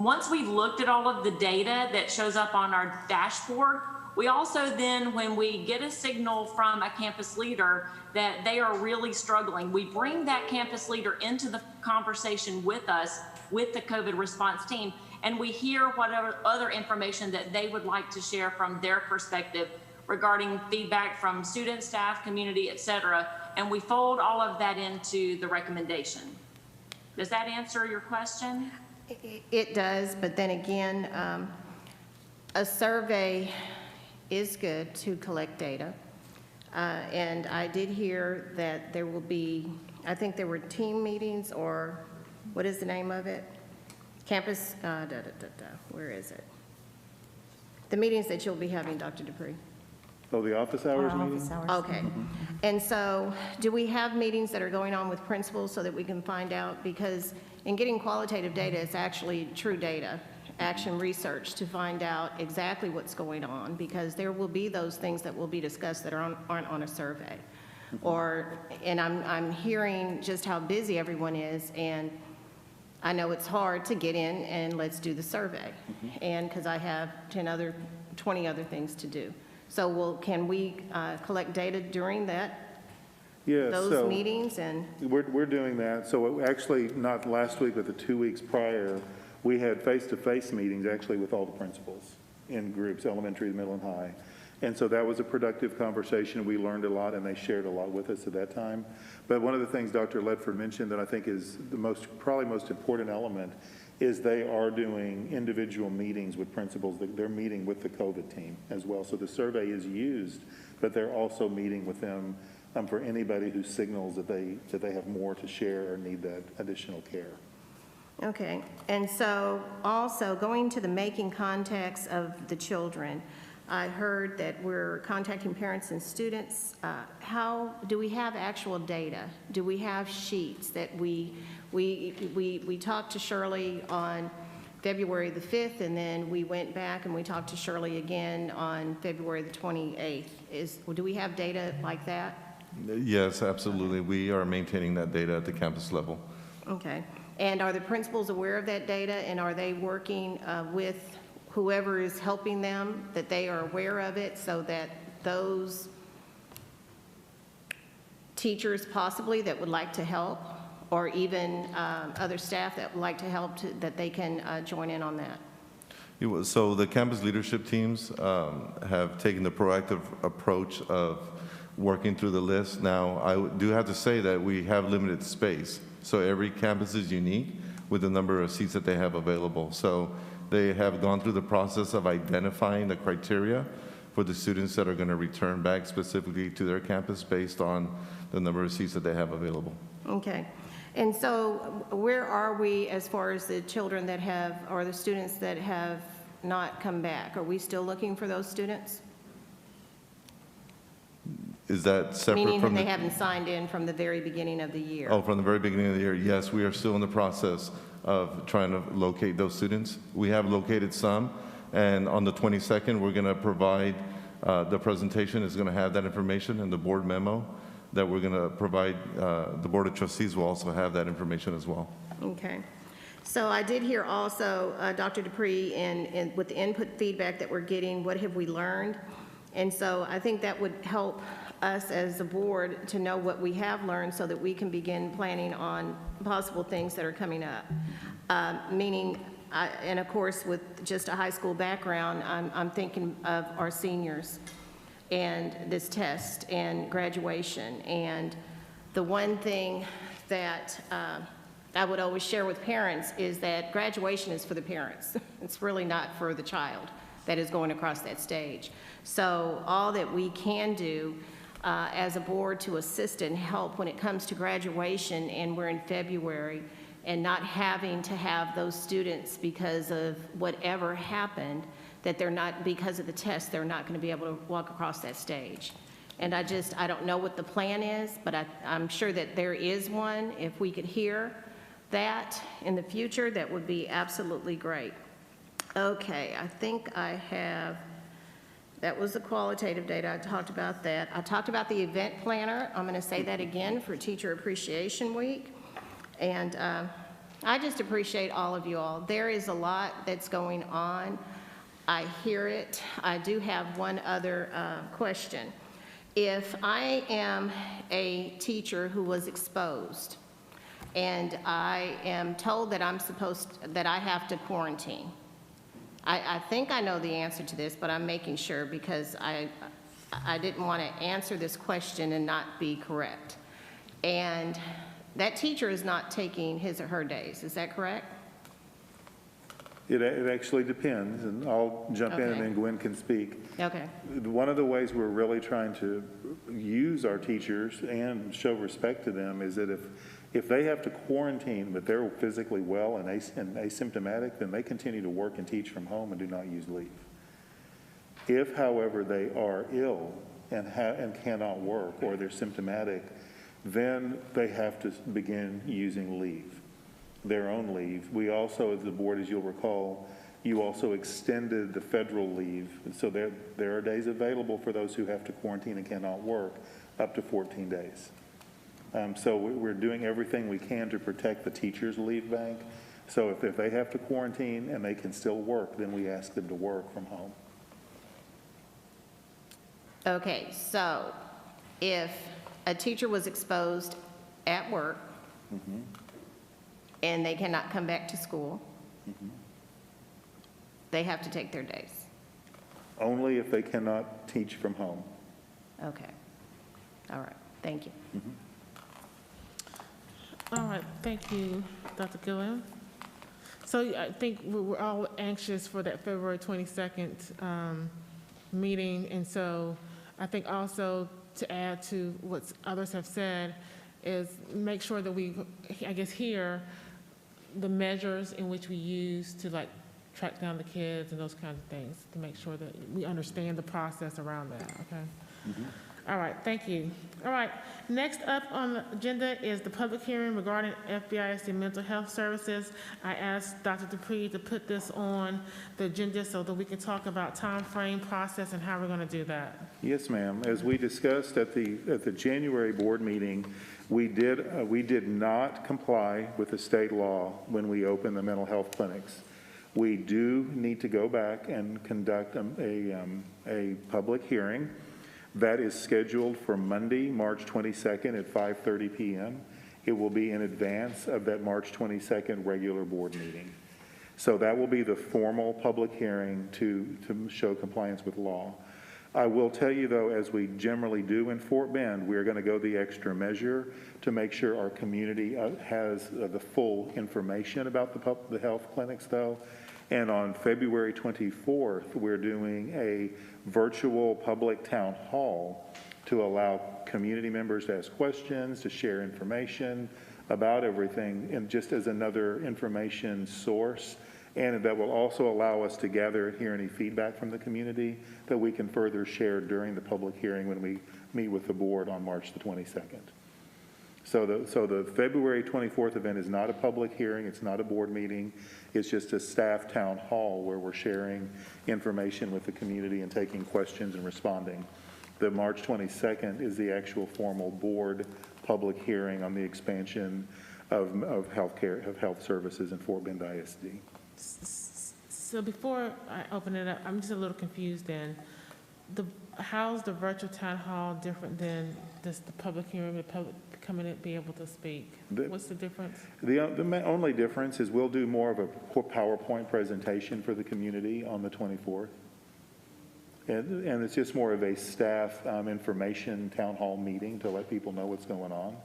Once we've looked at all of the data that shows up on our dashboard, we also then, when we get a signal from a campus leader that they are really struggling, we bring that campus leader into the conversation with us, with the COVID response team, and we hear whatever other information that they would like to share from their perspective regarding feedback from student, staff, community, et cetera, and we fold all of that into the recommendation. Does that answer your question? It does, but then again, a survey is good to collect data. And I did hear that there will be, I think there were team meetings, or what is the name of it? Campus, where is it? The meetings that you'll be having, Dr. Dupree. Oh, the office hours meeting? Office hours. Okay. And so do we have meetings that are going on with principals so that we can find out? Because in getting qualitative data, it's actually true data, action research to find out exactly what's going on, because there will be those things that will be discussed that aren't on a survey. And I'm hearing just how busy everyone is, and I know it's hard to get in and let's do the survey, and because I have 20 other things to do. So can we collect data during those meetings? And we're doing that. So actually, not last week, but the 2 weeks prior, we had face-to-face meetings actually with all the principals in groups, elementary, middle, and high. And so that was a productive conversation. We learned a lot, and they shared a lot with us at that time. But one of the things Dr. Ledford mentioned that I think is probably most important element is they are doing individual meetings with principals. They're meeting with the COVID team as well. So the survey is used, but they're also meeting with them for anybody who signals that they have more to share or need that additional care. okay. And so also going to the making contacts of the children, I heard that we're contacting parents and students. How do we have actual data? Do we have sheets that we talked to Shirley on February the 5th, and then we went back and we talked to Shirley again on February the 28th. Do we have data like that? Yes, absolutely. We are maintaining that data at the campus level. Okay. And are the principals aware of that data, and are they working with whoever is helping them, that they are aware of it, so that those teachers possibly that would like to help, or even other staff that would like to help, that they can join in on that? So the campus leadership teams have taken the proactive approach of working through the list. Now, I do have to say that we have limited space. So every campus is unique with the number of seats that they have available. So they have gone through the process of identifying the criteria for the students that are going to return back specifically to their campus based on the number of seats that they have available. Okay. And so where are we as far as the children that have, or the students that have not come back? Are we still looking for those students? Is that separate Meaning from they haven't signed in from the very beginning of the year? Oh, from the very beginning of the year, yes, we are still in the process of trying to locate those students. We have located some, and on the 22nd, we're going to provide, the presentation is going to have that information in the board memo that we're going to provide. The Board of Trustees will also have that information as well. Okay. So I did hear also, Dr. Dupree, and with the input feedback that we're getting, what have we learned? And so I think that would help us as a board to know what we have learned so that we can begin planning on possible things that are coming up. Meaning, and of course, with just a high school background, I'm thinking of our seniors and this test and graduation. And the one thing that I would always share with parents is that graduation is for the parents. It's really not for the child that is going across that stage. So all that we can do as a board to assist and help when it comes to graduation, and we're in February, and not having to have those students because of whatever happened, that they're not, because of the test, they're not going to be able to walk across that stage. And I don't know what the plan is, but I'm sure that there is one. If we could hear that in the future, that would be absolutely great. Okay, I think I have, that was the qualitative data. I talked about that. I talked about the event planner. I'm going to say that again for Teacher Appreciation Week. And I just appreciate all of you all. There is a lot that's going on. I hear it. I do have one other question. If I am a teacher who was exposed and I am told that that I have to quarantine, I think I know the answer to this, but I'm making sure because I didn't want to answer this question and not be correct. And that teacher is not taking his or her days, is that correct? It actually depends, and I'll jump in and then Gwen can speak. Okay. One of the ways we're really trying to use our teachers and show respect to them is that if they have to quarantine but they're physically well and asymptomatic, then they continue to work and teach from home and do not use leave. If, however, they are ill and cannot work or they're symptomatic, then they have to begin using leave, their own leave. We also, as the board, as you'll recall, you also extended the federal leave. So there are days available for those who have to quarantine and cannot work, up to 14 days. So we're doing everything we can to protect the teachers' leave bank. So if they have to quarantine and they can still work, then we ask them to work from home. Okay, so if a teacher was exposed at work and they cannot come back to school, they have to take their days? Only if they cannot teach from home. Okay. All right. Thank you. All right, thank you, Dr. Gilliam. So I think we're all anxious for that February 22nd meeting, and so I think also to add to what others have said is make sure that we, I guess, hear the measures in which we use to like track down the kids and those kinds of things, to make sure that we understand the process around that, okay? All right, thank you. All right, next up on the agenda is the public hearing regarding Fbisd mental health services. I asked Dr. Dupree to put this on the agenda so that we can talk about time frame, process, and how we're going to do that. Yes, ma'am. As we discussed at the January board meeting, we did not comply with the state law when we opened the mental health clinics. We do need to go back and conduct a public hearing. That is scheduled for Monday, March 22nd at 5:30 p.m. It will be in advance of that March 22nd regular board meeting. So that will be the formal public hearing to show compliance with law. I will tell you, though, as we generally do in Fort Bend, we are going to go the extra measure to make sure our community has the full information about the health clinics, though. And on February 24th, we're doing a virtual public town hall to allow community members to ask questions, to share information about everything, and just as another information source. And that will also allow us to gather and hear any feedback from the community that we can further share during the public hearing when we meet with the board on March the 22nd. So the February 24th event is not a public hearing, it's not a board meeting, it's just a staff town hall where we're sharing information with the community and taking questions and responding. The March 22nd is the actual formal board public hearing on the expansion of health services in Fort Bend ISD. So before I open it up, I'm just a little confused then. How's the virtual town hall different than the public hearing, the public coming in and be able to speak? What's the difference? The only difference is we'll do more of a PowerPoint presentation for the community on the 24th. And it's just more of a staff information town hall meeting to let people know what's going on.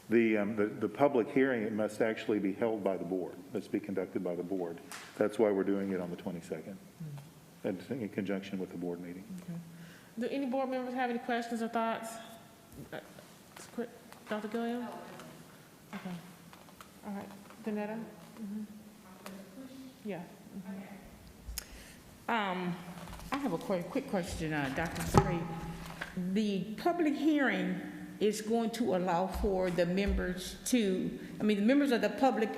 The public hearing, it must actually be held by the board. Must be conducted by the board. That's why we're doing it on the 22nd, in conjunction with the board meeting. Okay. Do any board members have any questions or thoughts? Dr. Gilliam? Okay. All right. Danetta? Yeah. I have a quick question, Dr. Dupree. The public hearing is going to allow for the members to, the members of the public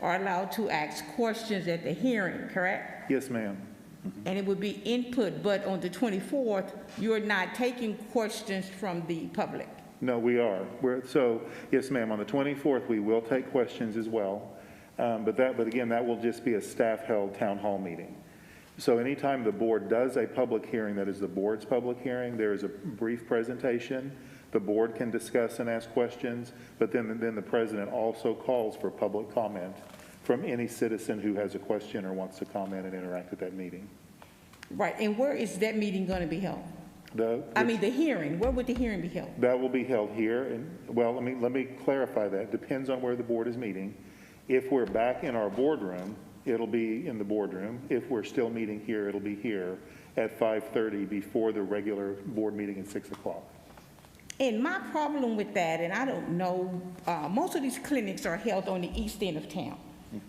are allowed to ask questions at the hearing, correct? Yes, ma'am. And it would be input, but on the 24th, you're not taking questions from the public? No, we are. So, yes, ma'am, on the 24th, we will take questions as well. But again, that will just be a staff-held town hall meeting. So anytime the board does a public hearing that is the board's public hearing, there is a brief presentation. The board can discuss and ask questions, but then the president also calls for public comment from any citizen who has a question or wants to comment and interact at that meeting. Right, and where is that meeting going to be held? The hearing, where would the hearing be held? That will be held here, and well, let me clarify that. Depends on where the board is meeting. If we're back in our boardroom, it'll be in the boardroom. If we're still meeting here, it'll be here at 5:30 before the regular board meeting at 6 o'clock. And my problem with that, and I don't know, most of these clinics are held on the east end of town.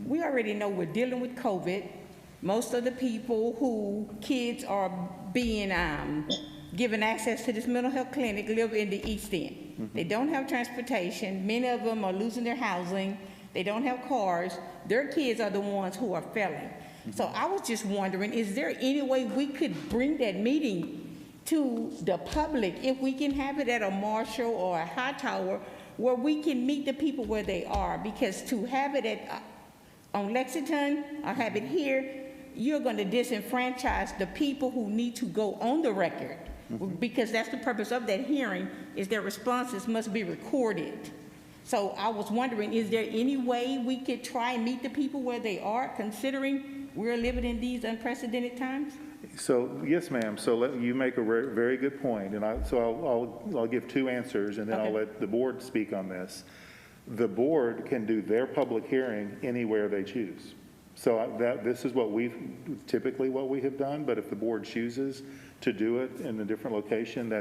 We already know we're dealing with COVID. Most of the people kids are being given access to this mental health clinic live in the east end. They don't have transportation. Many of them are losing their housing. They don't have cars. Their kids are the ones who are failing. So I was just wondering, is there any way we could bring that meeting to the public, if we can have it at a Marshall or a Hightower, where we can meet the people where they are? Because to have it on Lexington or have it here, you're going to disenfranchise the people who need to go on the record, because that's the purpose of that hearing, is their responses must be recorded. So I was wondering, is there any way we could try and meet the people where they are, considering we're living in these unprecedented times? So, yes, ma'am. So you make a very good point, and I'll give two answers, and then I'll let the board speak on this. The board can do their public hearing anywhere they choose. So this is typically what we have done, but if the board chooses to do it in a different location,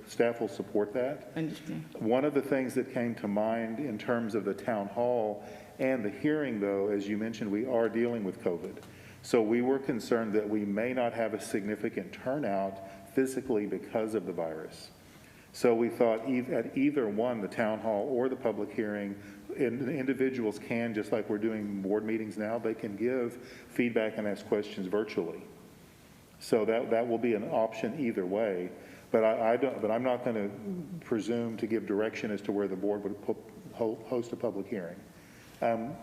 staff will support that. Understand. One of the things that came to mind in terms of the town hall and the hearing, though, as you mentioned, we are dealing with COVID. So we were concerned that we may not have a significant turnout physically because of the virus. So we thought at either one, the town hall or the public hearing, individuals can, just like we're doing board meetings now, they can give feedback and ask questions virtually. So that will be an option either way. But I'm not going to presume to give direction as to where the board would host a public hearing.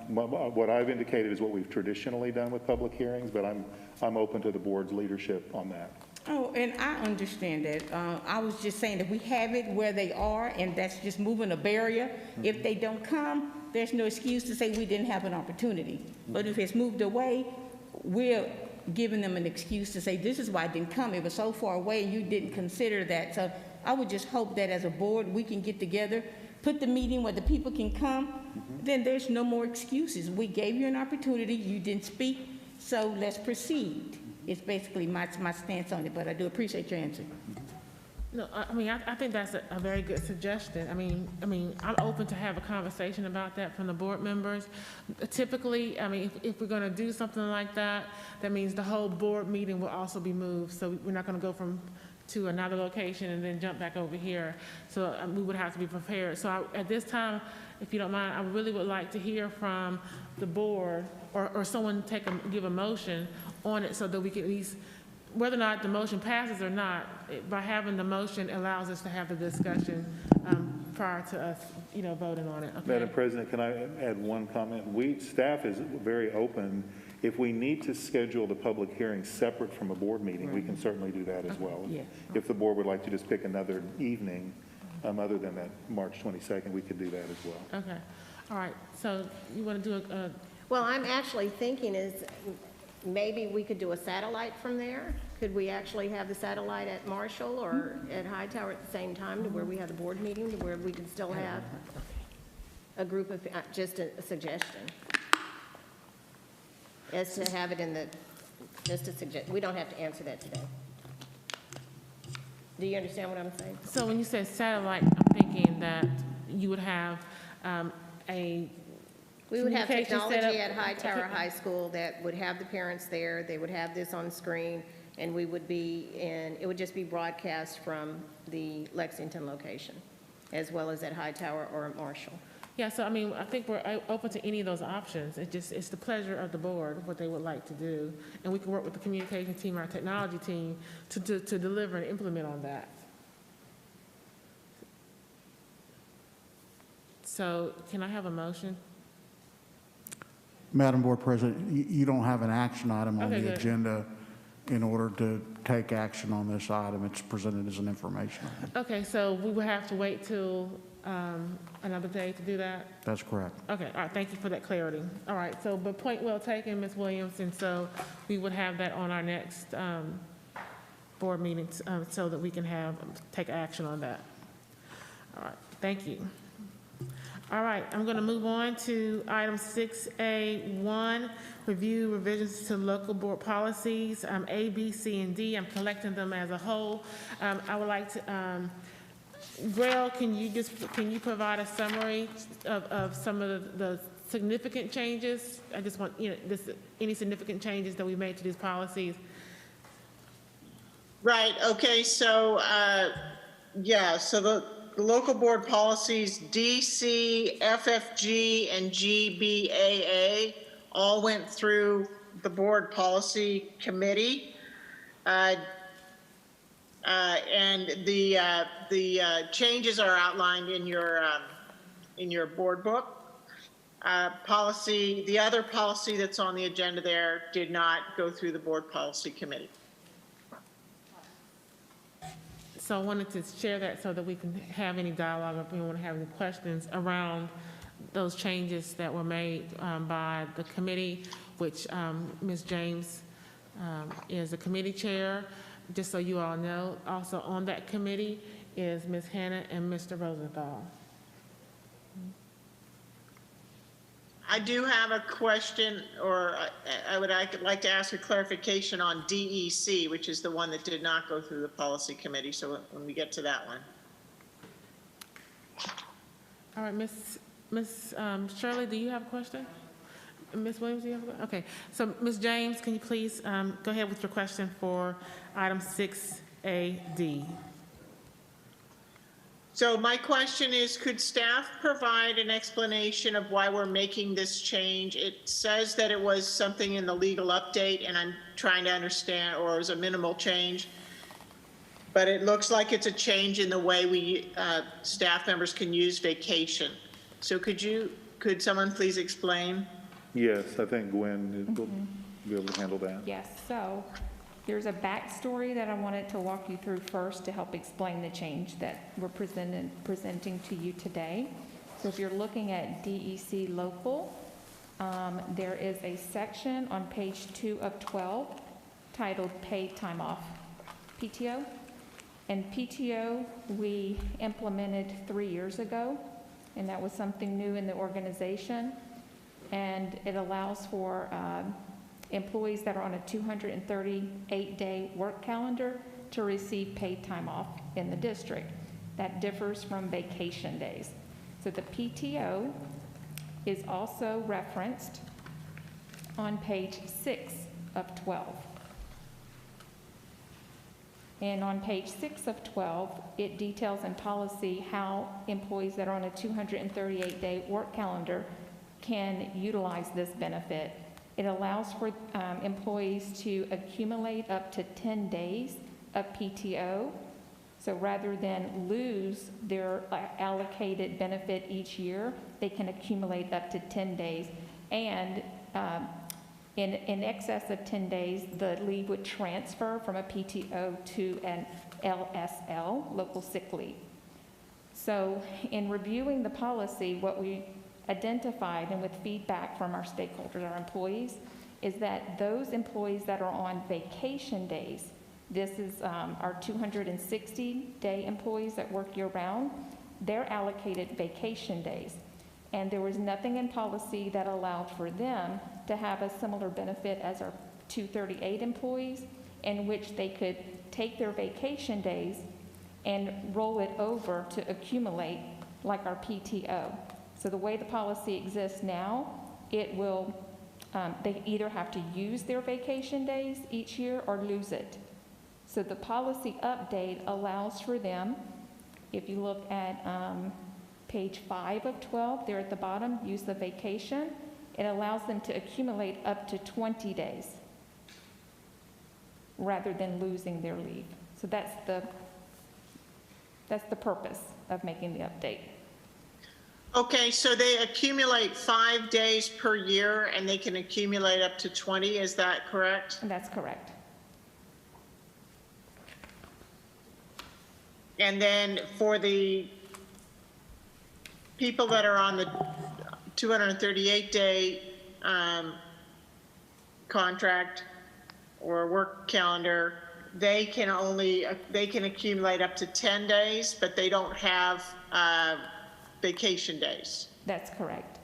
What I've indicated is what we've traditionally done with public hearings, but I'm open to the board's leadership on that. Oh, and I understand that. I was just saying that we have it where they are, and that's just moving a barrier. If they don't come, there's no excuse to say we didn't have an opportunity. But if it's moved away, we're giving them an excuse to say, this is why I didn't come. It was so far away, and you didn't consider that. So I would just hope that as a board, we can get together, put the meeting where the people can come, then there's no more excuses. We gave you an opportunity, you didn't speak, so let's proceed. It's basically my stance on it, but I do appreciate your answer. No, I mean, I think that's a very good suggestion. I mean, I'm open to have a conversation about that from the board members. Typically, I mean, if we're gonna do something like that, that means the whole board meeting will also be moved. So we're not gonna go to another location and then jump back over here. So we would have to be prepared. So at this time, if you don't mind, I really would like to hear from the board or someone give a motion on it so that we can at least, whether or not the motion passes or not, by having the motion allows us to have the discussion prior to us, voting on it. Okay? Madam President, can I add one comment? Staff is very open. If we need to schedule the public hearing separate from a board meeting, we can certainly do that as well. Yeah. If the board would like to just pick another evening, other than that March 22nd, we could do that as well. Okay. All right. So you want to do Well, I'm actually thinking is maybe we could do a satellite from there. Could we actually have the satellite at Marshall or at Hightower at the same time to where we have the board meeting, to where we can still have a group of, just a suggestion? As to have it in the, just a suggestion. We don't have to answer that today. Do you understand what I'm saying? So when you say satellite, I'm thinking that you would have we would have technology at Hightower High School that would have the parents there, they would have this on screen, and we would be in, it would just be broadcast from the Lexington location, as well as at Hightower or at Marshall. Yeah, so I mean, I think we're open to any of those options. It's the pleasure of the board, what they would like to do. And we can work with the communication team, our technology team, to deliver and implement on that. So can I have a motion? Madam Board President, you don't have an action item on the good. agenda in order to take action on this item. It's presented as an information item. Okay, so we would have to wait till another day to do that? That's correct. Okay, all right, thank you for that clarity. All right, so, but point well taken, Ms. Williams, and so we would have that on our next board meeting so that we can take action on that. All right, thank you. All right, I'm going to move on to item 6A1, review revisions to local board policies, A, B, C, and D. I'm collecting them as a whole. I would like to, Grail, can you provide a summary of some of the significant changes? I just want, any significant changes that we made to these policies? Right, okay, so, so the local board policies DC, FFG, and GBAA all went through the board policy committee. And the changes are outlined in your board book. The other policy that's on the agenda there did not go through the board policy committee. So I wanted to share that so that we can have any dialogue if we want to have any questions around those changes that were made by the committee, which Ms. James is the committee chair. Just so you all know, also on that committee is Ms. Hannah and Mr. Rosenthal. I do have a question, or I would like to ask a clarification on DEC, which is the one that did not go through the policy committee. So when we get to that one. All right, Ms. Shirley, do you have a question? Ms. Williams, do you have a question? Okay, so Ms. James, can you please go ahead with your question for item 6AD? So my question is, could staff provide an explanation of why we're making this change? It says that it was something in the legal update, and I'm trying to understand, or it was a minimal change, but it looks like it's a change in the way we staff members can use vacation. So could someone please explain? Yes, I think Gwen will be able to handle that. Yes, so There's a backstory that I wanted to walk you through first to help explain the change that we're presenting to you today. So if you're looking at DEC local, there is a section on page 2 of 12 titled Paid Time Off, PTO. And PTO we implemented 3 years ago, and that was something new in the organization. And it allows for employees that are on a 238-day work calendar to receive paid time off in the district. That differs from vacation days. So the PTO is also referenced on page 6 of 12. And on page 6 of 12, it details in policy how employees that are on a 238-day work calendar can utilize this benefit. It allows for employees to accumulate up to 10 days of PTO. So rather than lose their allocated benefit each year, they can accumulate up to 10 days. And in excess of 10 days, the leave would transfer from a PTO to an LSL, local sick leave. So in reviewing the policy, what we identified, and with feedback from our stakeholders, our employees, is that those employees that are on vacation days, this is our 260-day employees that work year-round, they're allocated vacation days. And there was nothing in policy that allowed for them to have a similar benefit as our 238 employees, in which they could take their vacation days and roll it over to accumulate like our PTO. So the way the policy exists now, it will, they either have to use their vacation days each year or lose it. So the policy update allows for them, if you look at page 5 of 12, there at the bottom, use the vacation, it allows them to accumulate up to 20 days rather than losing their leave. So that's the purpose of making the update. Okay, so they accumulate 5 days per year and they can accumulate up to 20, is that correct? That's correct. And then for the people that are on the 238-day contract or work calendar, they can accumulate up to 10 days, but they don't have vacation days. That's correct.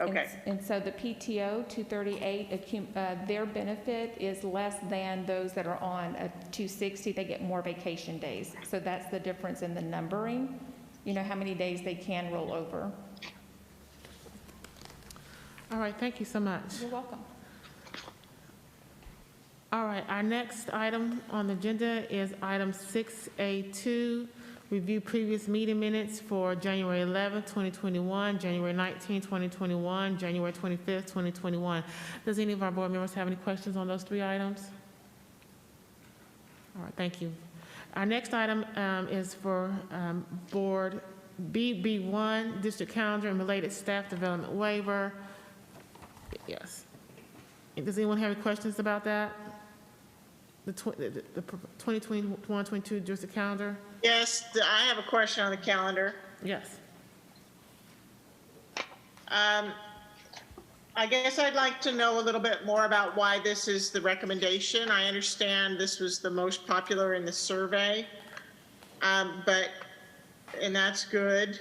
Okay. And so the PTO 238, their benefit is less than those that are on a 260. They get more vacation days. So that's the difference in the numbering, you know, how many days they can roll over. All right, thank you so much. You're welcome. All right, our next item on the agenda is item 6A2, review previous meeting minutes for January 11th, 2021, January 19th, 2021, January 25th, 2021. Does any of our board members have any questions on those 3 items? All right, thank you. Our next item is for board BB1, district calendar and related staff development waiver. Yes. Does anyone have any questions about that? The 2021-22 district calendar? Yes, I have a question on the calendar. Yes. I guess I'd like to know a little bit more about why this is the recommendation. I understand this was the most popular in the survey, and that's good.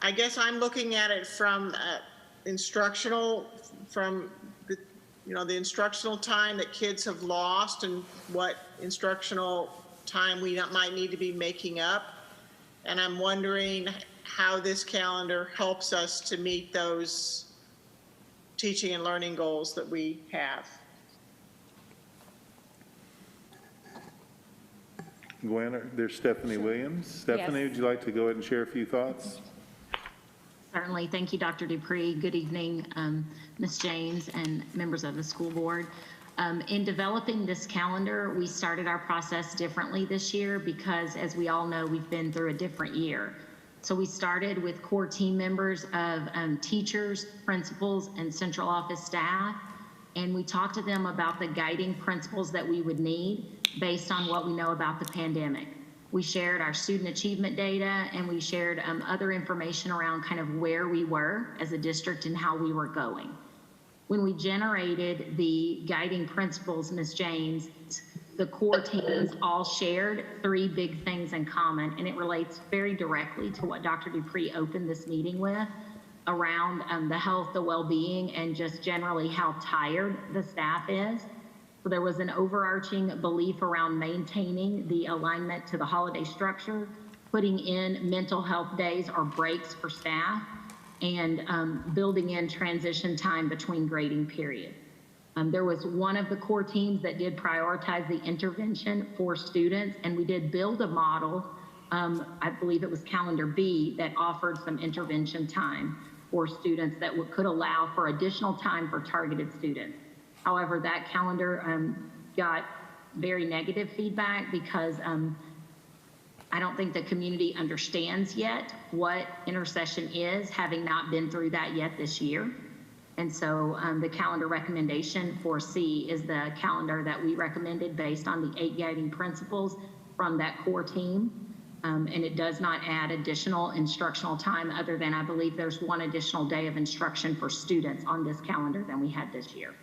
I guess I'm looking at it from instructional, from the instructional time that kids have lost and what instructional time we might need to be making up. And I'm wondering how this calendar helps us to meet those teaching and learning goals that we have. Gwen, there's Stephanie Williams. Stephanie, Yes. would you like to go ahead and share a few thoughts? Certainly. Thank you, Dr. Dupree. Good evening, Ms. James and members of the school board. In developing this calendar, we started our process differently this year because, as we all know, we've been through a different year. So we started with core team members of teachers, principals, and central office staff and we talked to them about the guiding principles that we would need based on what we know about the pandemic. We shared our student achievement data, and we shared other information around kind of where we were as a district and how we were going. When we generated the guiding principles, Ms. James, the core teams all shared 3 big things in common, and it relates very directly to what Dr. Dupree opened this meeting with around the health, the well-being, and just generally how tired the staff is. So there was an overarching belief around maintaining the alignment to the holiday structure, putting in mental health days or breaks for staff, and building in transition time between grading periods. There was one of the core teams that did prioritize the intervention for students, and we did build a model, I believe it was calendar B, that offered some intervention time for students that could allow for additional time for targeted students. However, that calendar got very negative feedback because I don't think the community understands yet what intercession is, having not been through that yet this year. And so the calendar recommendation for C is the calendar that we recommended based on the 8 guiding principles from that core team. And it does not add additional instructional time other than I believe there's 1 additional day of instruction for students on this calendar than we had this year.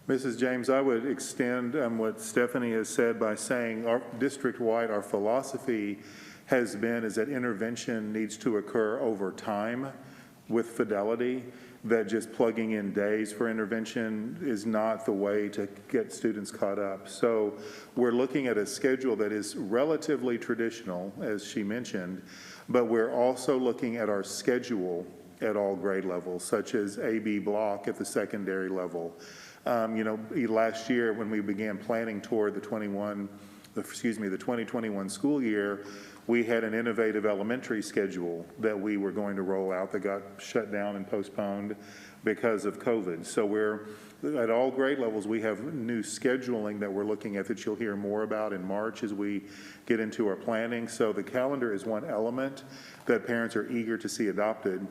Mrs. James, I would extend what Stephanie has said by saying our district-wide, our philosophy has been is that intervention needs to occur over time with fidelity, that just plugging in days for intervention is not the way to get students caught up. So we're looking at a schedule that is relatively traditional, as she mentioned, but we're also looking at our schedule at all grade levels, such as AB block at the secondary level. Last year when we began planning toward the 2021 school year, we had an innovative elementary schedule that we were going to roll out that got shut down and postponed because of COVID. So we're, at all grade levels, we have new scheduling that we're looking at that you'll hear more about in March as we get into our planning. So the calendar is one element that parents are eager to see adopted.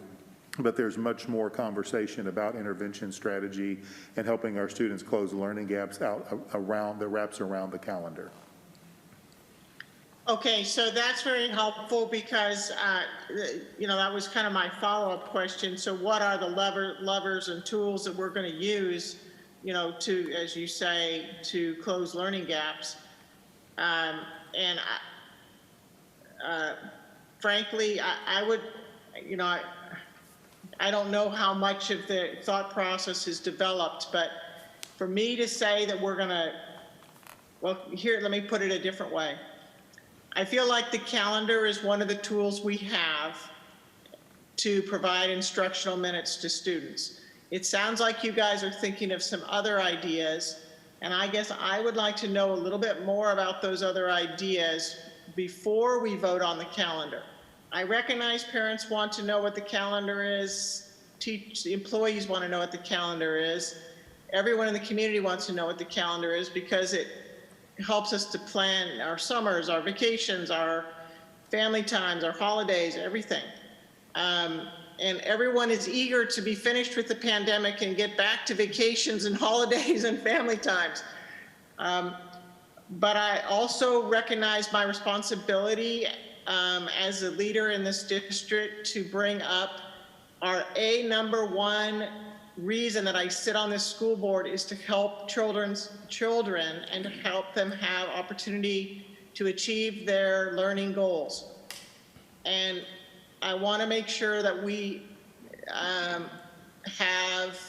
But there's much more conversation about intervention strategy and helping our students close learning gaps out around that wraps around the calendar. Okay, so that's very helpful because, that was kind of my follow-up question. So what are the levers and tools that we're going to use, to, as you say, to close learning gaps? Frankly, I would, I don't know how much of the thought process is developed, but for me to say that we're going to, well, here, let me put it a different way. I feel like the calendar is one of the tools we have to provide instructional minutes to students. It sounds like you guys are thinking of some other ideas, and I guess I would like to know a little bit more about those other ideas before we vote on the calendar. I recognize parents want to know what the calendar is, employees want to know what the calendar is, everyone in the community wants to know what the calendar is because it helps us to plan our summers, our vacations, our family times, our holidays, everything. And everyone is eager to be finished with the pandemic and get back to vacations and holidays and family times. But I also recognize my responsibility as a leader in this district to bring up our number one reason that I sit on this school board is to help children and to help them have opportunity to achieve their learning goals. And I want to make sure that we have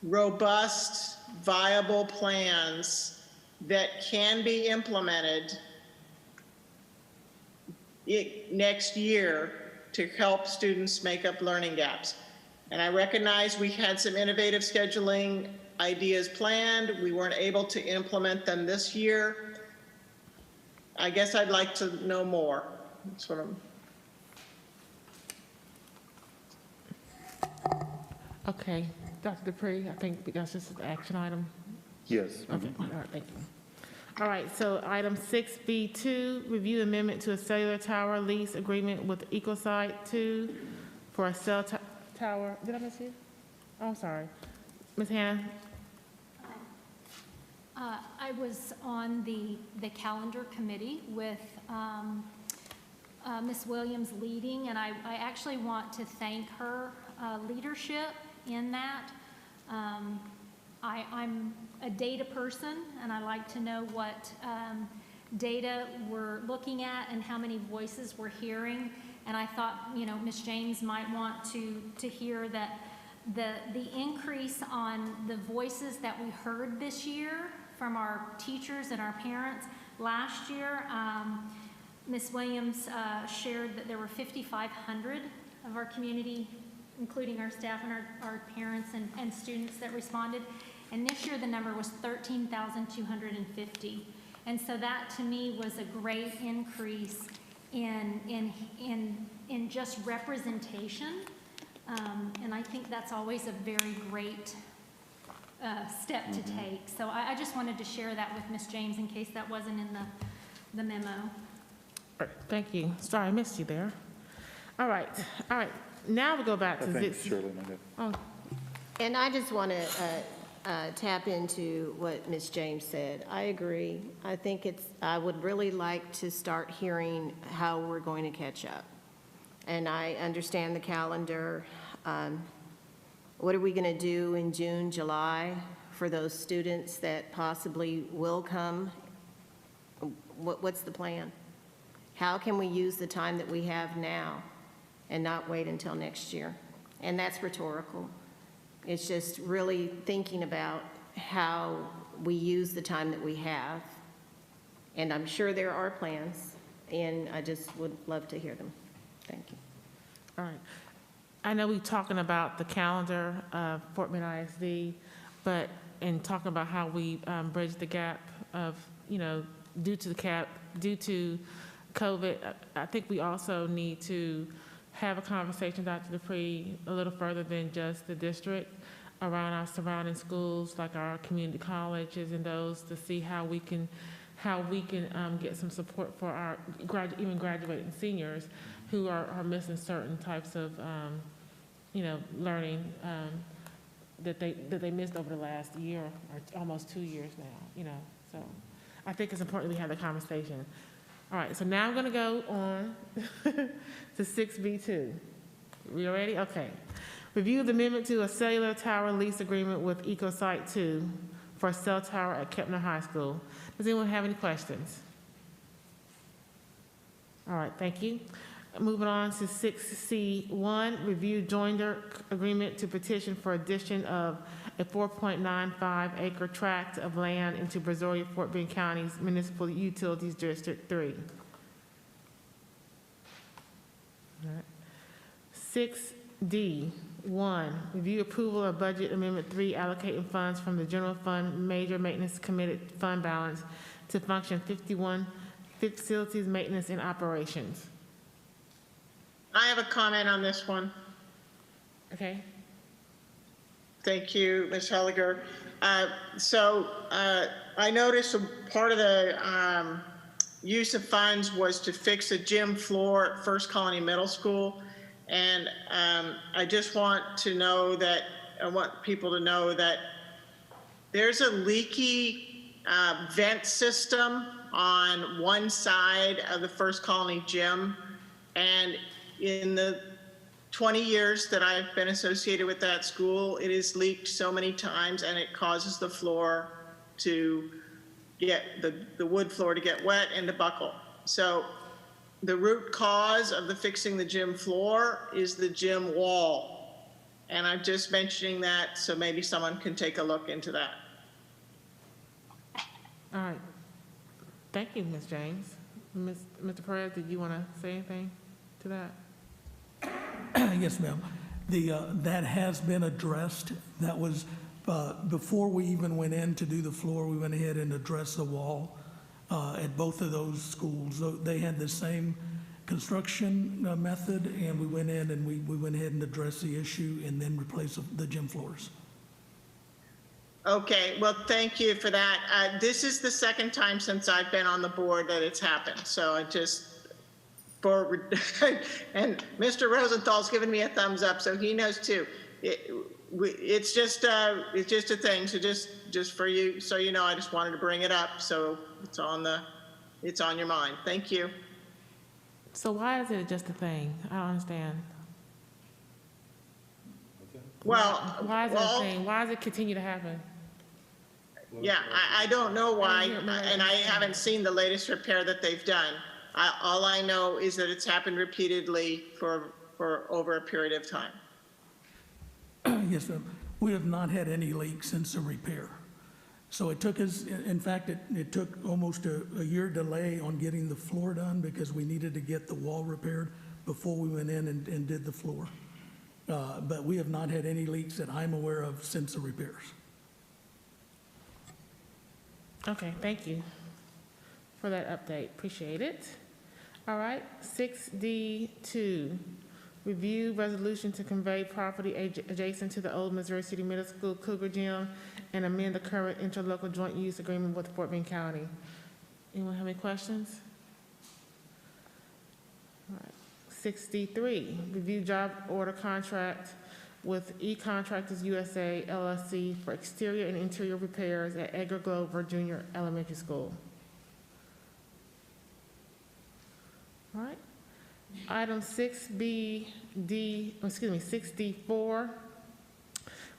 robust, viable plans that can be implemented next year to help students make up learning gaps. And I recognize we had some innovative scheduling ideas planned. We weren't able to implement them this year. I guess I'd like to know more. That's what I'm... Okay, Dr. Dupree, I think that's just an action item. Yes. Okay, all right, thank you. All right, so item 6B2, review amendment to a cellular tower lease agreement with Ecocide 2 for a cell tower. Did I miss you? Oh, I'm sorry. Ms. Hannah, I was on the calendar committee with Ms. Williams leading, and I actually want to thank her leadership in that. I'm a data person, and I like to know what data we're looking at and how many voices we're hearing. And I thought, you know, Ms. James might want to hear that the increase on the voices that we heard this year from our teachers and our parents. Last year, Ms. Williams shared that there were 5,500 of our community, including our staff and our parents and students that responded. And this year the number was 13,250. And so that to me was a great increase in just representation. And I think that's always a very great step to take. So I just wanted to share that with Ms. James in case that wasn't in the memo. All right, thank you. Sorry, I missed you there. All right. Now we go back to this. Shirley, And I just want to tap into what Ms. James said. I agree. I think I would really like to start hearing how we're going to catch up. And I understand the calendar. What are we going to do in June, July for those students that possibly will come? What's the plan? How can we use the time that we have now and not wait until next year? And that's rhetorical. It's just really thinking about how we use the time that we have. And I'm sure there are plans, and I just would love to hear them. Thank you. All right. I know we're talking about the calendar of Fort Bend ISD, but in talking about how we bridge the gap of, you know, due to COVID, I think we also need to have a conversation, Dr. Dupree, a little further than just the district, around our surrounding schools, like our community colleges and those, to see how we can get some support for our even graduating seniors who are missing certain types of learning that they missed over the last year or almost 2 years now. So I think it's important we have the conversation. All right, so now I'm going to go on to 6B2. We ready? Okay. Review the amendment to a cellular tower lease agreement with Ecocide 2 for a cell tower at Kepner High School. Does anyone have any questions? All right, thank you. Moving on to 6C1, review joinder agreement to petition for addition of a 4.95 acre tract of land into Brazoria, Fort Bend County's Municipal Utilities District 3. All right. 6D1, review approval of budget amendment 3, allocating funds from the general fund major maintenance committed fund balance to function 51 facilities maintenance and operations. I have a comment on this one. Okay. Thank you, Ms. Helliger. I noticed a part of the use of funds was to fix a gym floor at First Colony Middle School. And I just want to know that, I want people to know that there's a leaky vent system on one side of the First Colony gym. And in the 20 years that I've been associated with that school, it has leaked so many times, and it causes the floor to get, the wood floor to get wet and to buckle. So the root cause of the fixing the gym floor is the gym wall. And I'm just mentioning that so maybe someone can take a look into that. All right. Thank you, Ms. James. Mr. Perez, did you want to say anything to that? Yes, ma'am. That has been addressed. That was before we even went in to do the floor, we went ahead and addressed the wall at both of those schools. They had the same construction method, and we went in and we went ahead and addressed the issue and then replaced the gym floors. Okay, well, thank you for that. This is the second time since I've been on the board that it's happened. So I just, and Mr. Rosenthal's given me a thumbs up, so he knows too. it's just a thing. So just for you, so you know, I just wanted to bring it up. So it's on your mind. Thank you. So why is it just a thing? I don't understand. Well, why is it a thing? Why does it continue to happen? Yeah, I don't know why, and I haven't seen the latest repair that they've done. All I know is that it's happened repeatedly for over a period of time. Yes, ma'am. We have not had any leaks since the repair. So it took us, in fact, it took almost a year delay on getting the floor done because we needed to get the wall repaired before we went in and did the floor. But we have not had any leaks that I'm aware of since the repairs. Okay, thank you for that update. Appreciate it. All right, 6D2, review resolution to convey property adjacent to the old Missouri City Middle School Cougar Gym and amend the current interlocal joint use agreement with Fort Bend County. Anyone have any questions? All right, 6D3, review job order contract with E-Contractors USA LLC for exterior and interior repairs at Edgar Glover Junior Elementary School. All right. Item 6D4,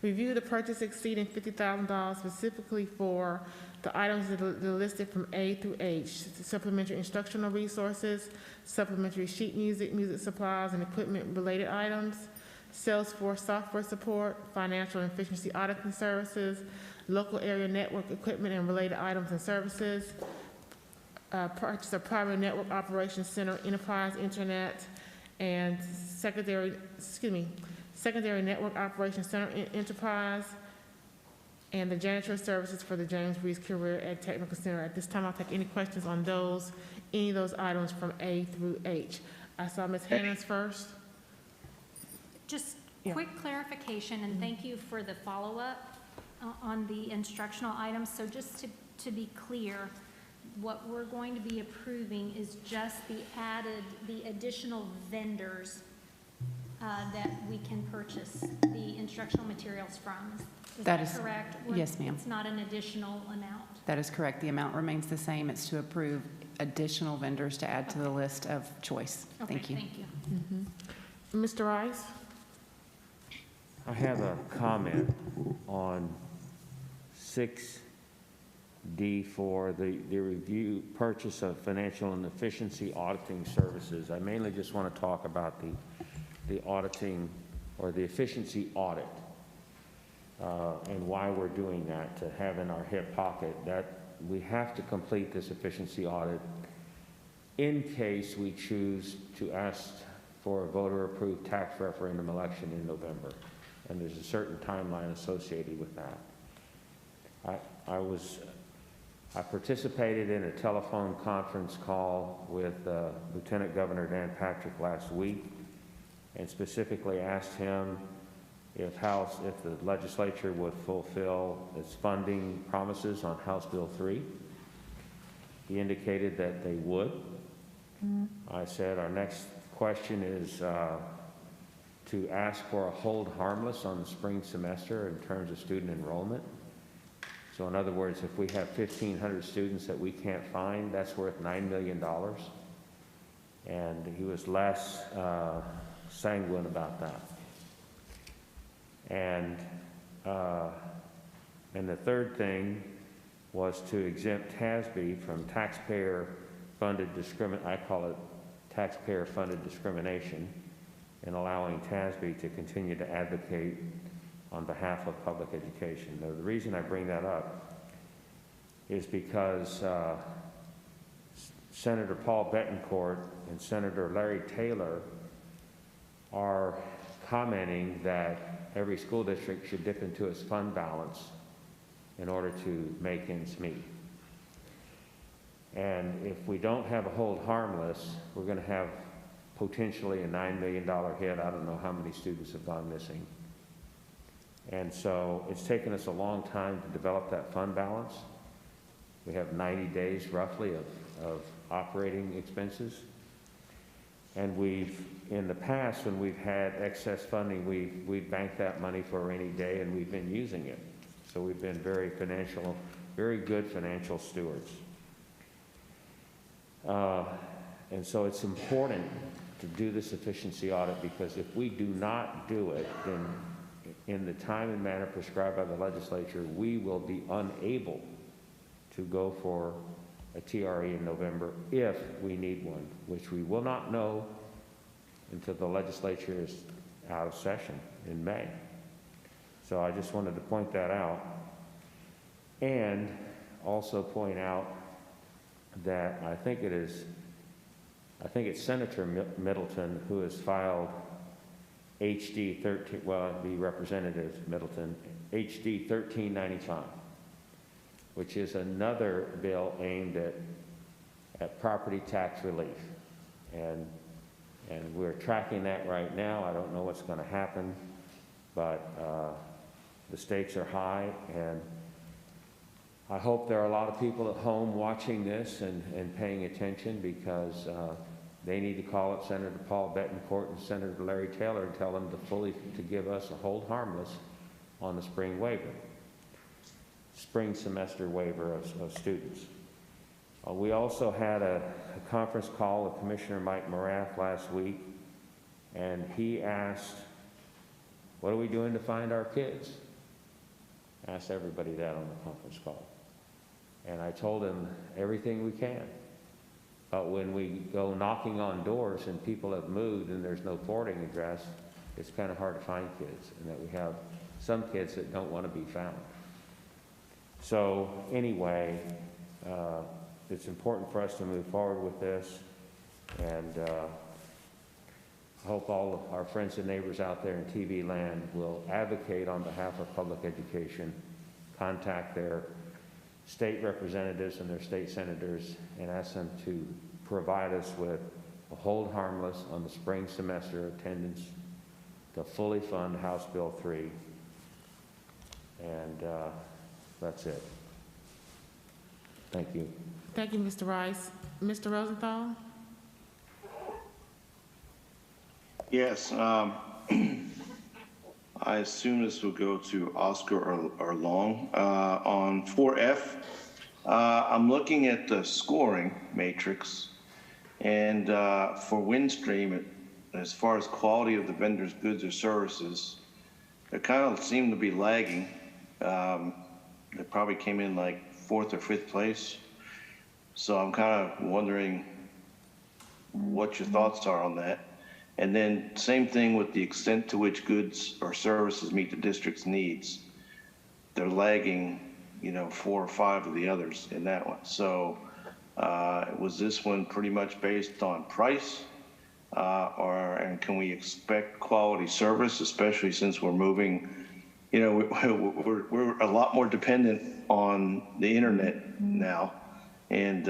review the purchase exceeding $50,000 specifically for the items that are listed from A through H, supplementary instructional resources, supplementary sheet music, music supplies, and equipment-related items, Salesforce software support, financial and efficiency auditing services, local area network equipment and related items and services, purchase of primary network operations center, enterprise internet, and secondary network operations center enterprise, and the janitor services for the James Reese Career Ed Technical Center. At this time, I'll take any questions on any of those items from A through H. I saw Ms. Hannons first. Just quick clarification, and thank you for the follow-up on the instructional items. So just to be clear, what we're going to be approving is just the additional vendors that we can purchase the instructional materials from. Is that correct? Yes, ma'am. It's not an additional amount? That is correct. The amount remains the same. It's to approve additional vendors to add to the list of choice. Okay, thank you. Thank you. Mr. Rice? I have a comment on 6D4, the review purchase of financial and efficiency auditing services. I mainly just want to talk about the auditing or the efficiency audit and why we're doing that, to have in our hip pocket that we have to complete this efficiency audit in case we choose to ask for a voter-approved tax referendum election in November. And there's a certain timeline associated with that. I participated in a telephone conference call with Lieutenant Governor Dan Patrick last week, and specifically asked him if the legislature would fulfill its funding promises on House Bill 3. He indicated that they would. I said our next question is to ask for a hold harmless on the spring semester in terms of student enrollment. So in other words, if we have 1,500 students that we can't find, that's worth $9 million. And he was less sanguine about that. And the third thing was to exempt TASB from taxpayer-funded I call it taxpayer-funded discrimination, and allowing TASB to continue to advocate on behalf of public education. Now, the reason I bring that up is because Senator Paul Bettencourt and Senator Larry Taylor are commenting that every school district should dip into its fund balance in order to make ends meet. And if we don't have a hold harmless, we're going to have potentially a $9 million hit. I don't know how many students have gone missing. And so it's taken us a long time to develop that fund balance. We have 90 days roughly of operating expenses. And in the past, when we've had excess funding, we've banked that money for a rainy day, and we've been using it. So we've been very good financial stewards. And so it's important to do this efficiency audit, because if we do not do it, then in the time and manner prescribed by the legislature, we will be unable to go for a TRE in November if we need one, which we will not know until the legislature is out of session in May. So I just wanted to point that out, and also point out that I think it's Senator Middleton who has filed HD 13, well, it'd be Representative Middleton, HD 1395, which is another bill aimed at property tax relief. And we're tracking that right now. I don't know what's going to happen, but the stakes are high, and I hope there are a lot of people at home watching this and paying attention, because they need to call up Senator Paul Bettencourt and Senator Larry Taylor and tell them to give us a hold harmless on the spring semester waiver of students. We also had a conference call with Commissioner Mike Morath last week, and he asked, what are we doing to find our kids? Asked everybody that on the conference call. And I told him everything we can. But when we go knocking on doors and people have moved and there's no forwarding address, it's kind of hard to find kids, and that we have some kids that don't want to be found. So anyway, it's important for us to move forward with this, and I hope all of our friends and neighbors out there in TV land will advocate on behalf of public education, contact their state representatives and their state senators, and ask them to provide us with a hold harmless on the spring semester attendance to fully fund House Bill 3. And that's it. Thank you. Thank you, Mr. Rice. Mr. Rosenthal? Yes. I assume this will go to Oscar or Long. On 4F, I'm looking at the scoring matrix, and for Windstream, as far as quality of the vendor's goods or services, they kind of seem to be lagging. They probably came in like 4th or 5th place. So I'm kind of wondering what your thoughts are on that. And then same thing with the extent to which goods or services meet the district's needs. They're lagging, 4 or 5 of the others in that one. So was this one pretty much based on price? And can we expect quality service, especially since we're moving, we're a lot more dependent on the internet now. And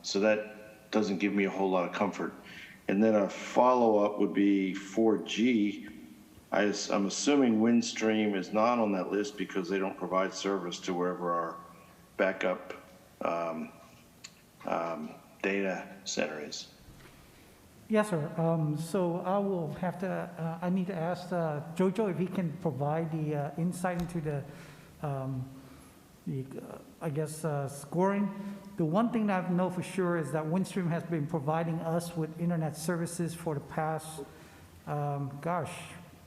so that doesn't give me a whole lot of comfort. And then a follow-up would be 4G. I'm assuming Windstream is not on that list because they don't provide service to wherever our backup data center is. Yes, sir. So I will have to, I need to ask Jojo if he can provide the insight into the scoring. The one thing that I know for sure is that Windstream has been providing us with internet services for the past,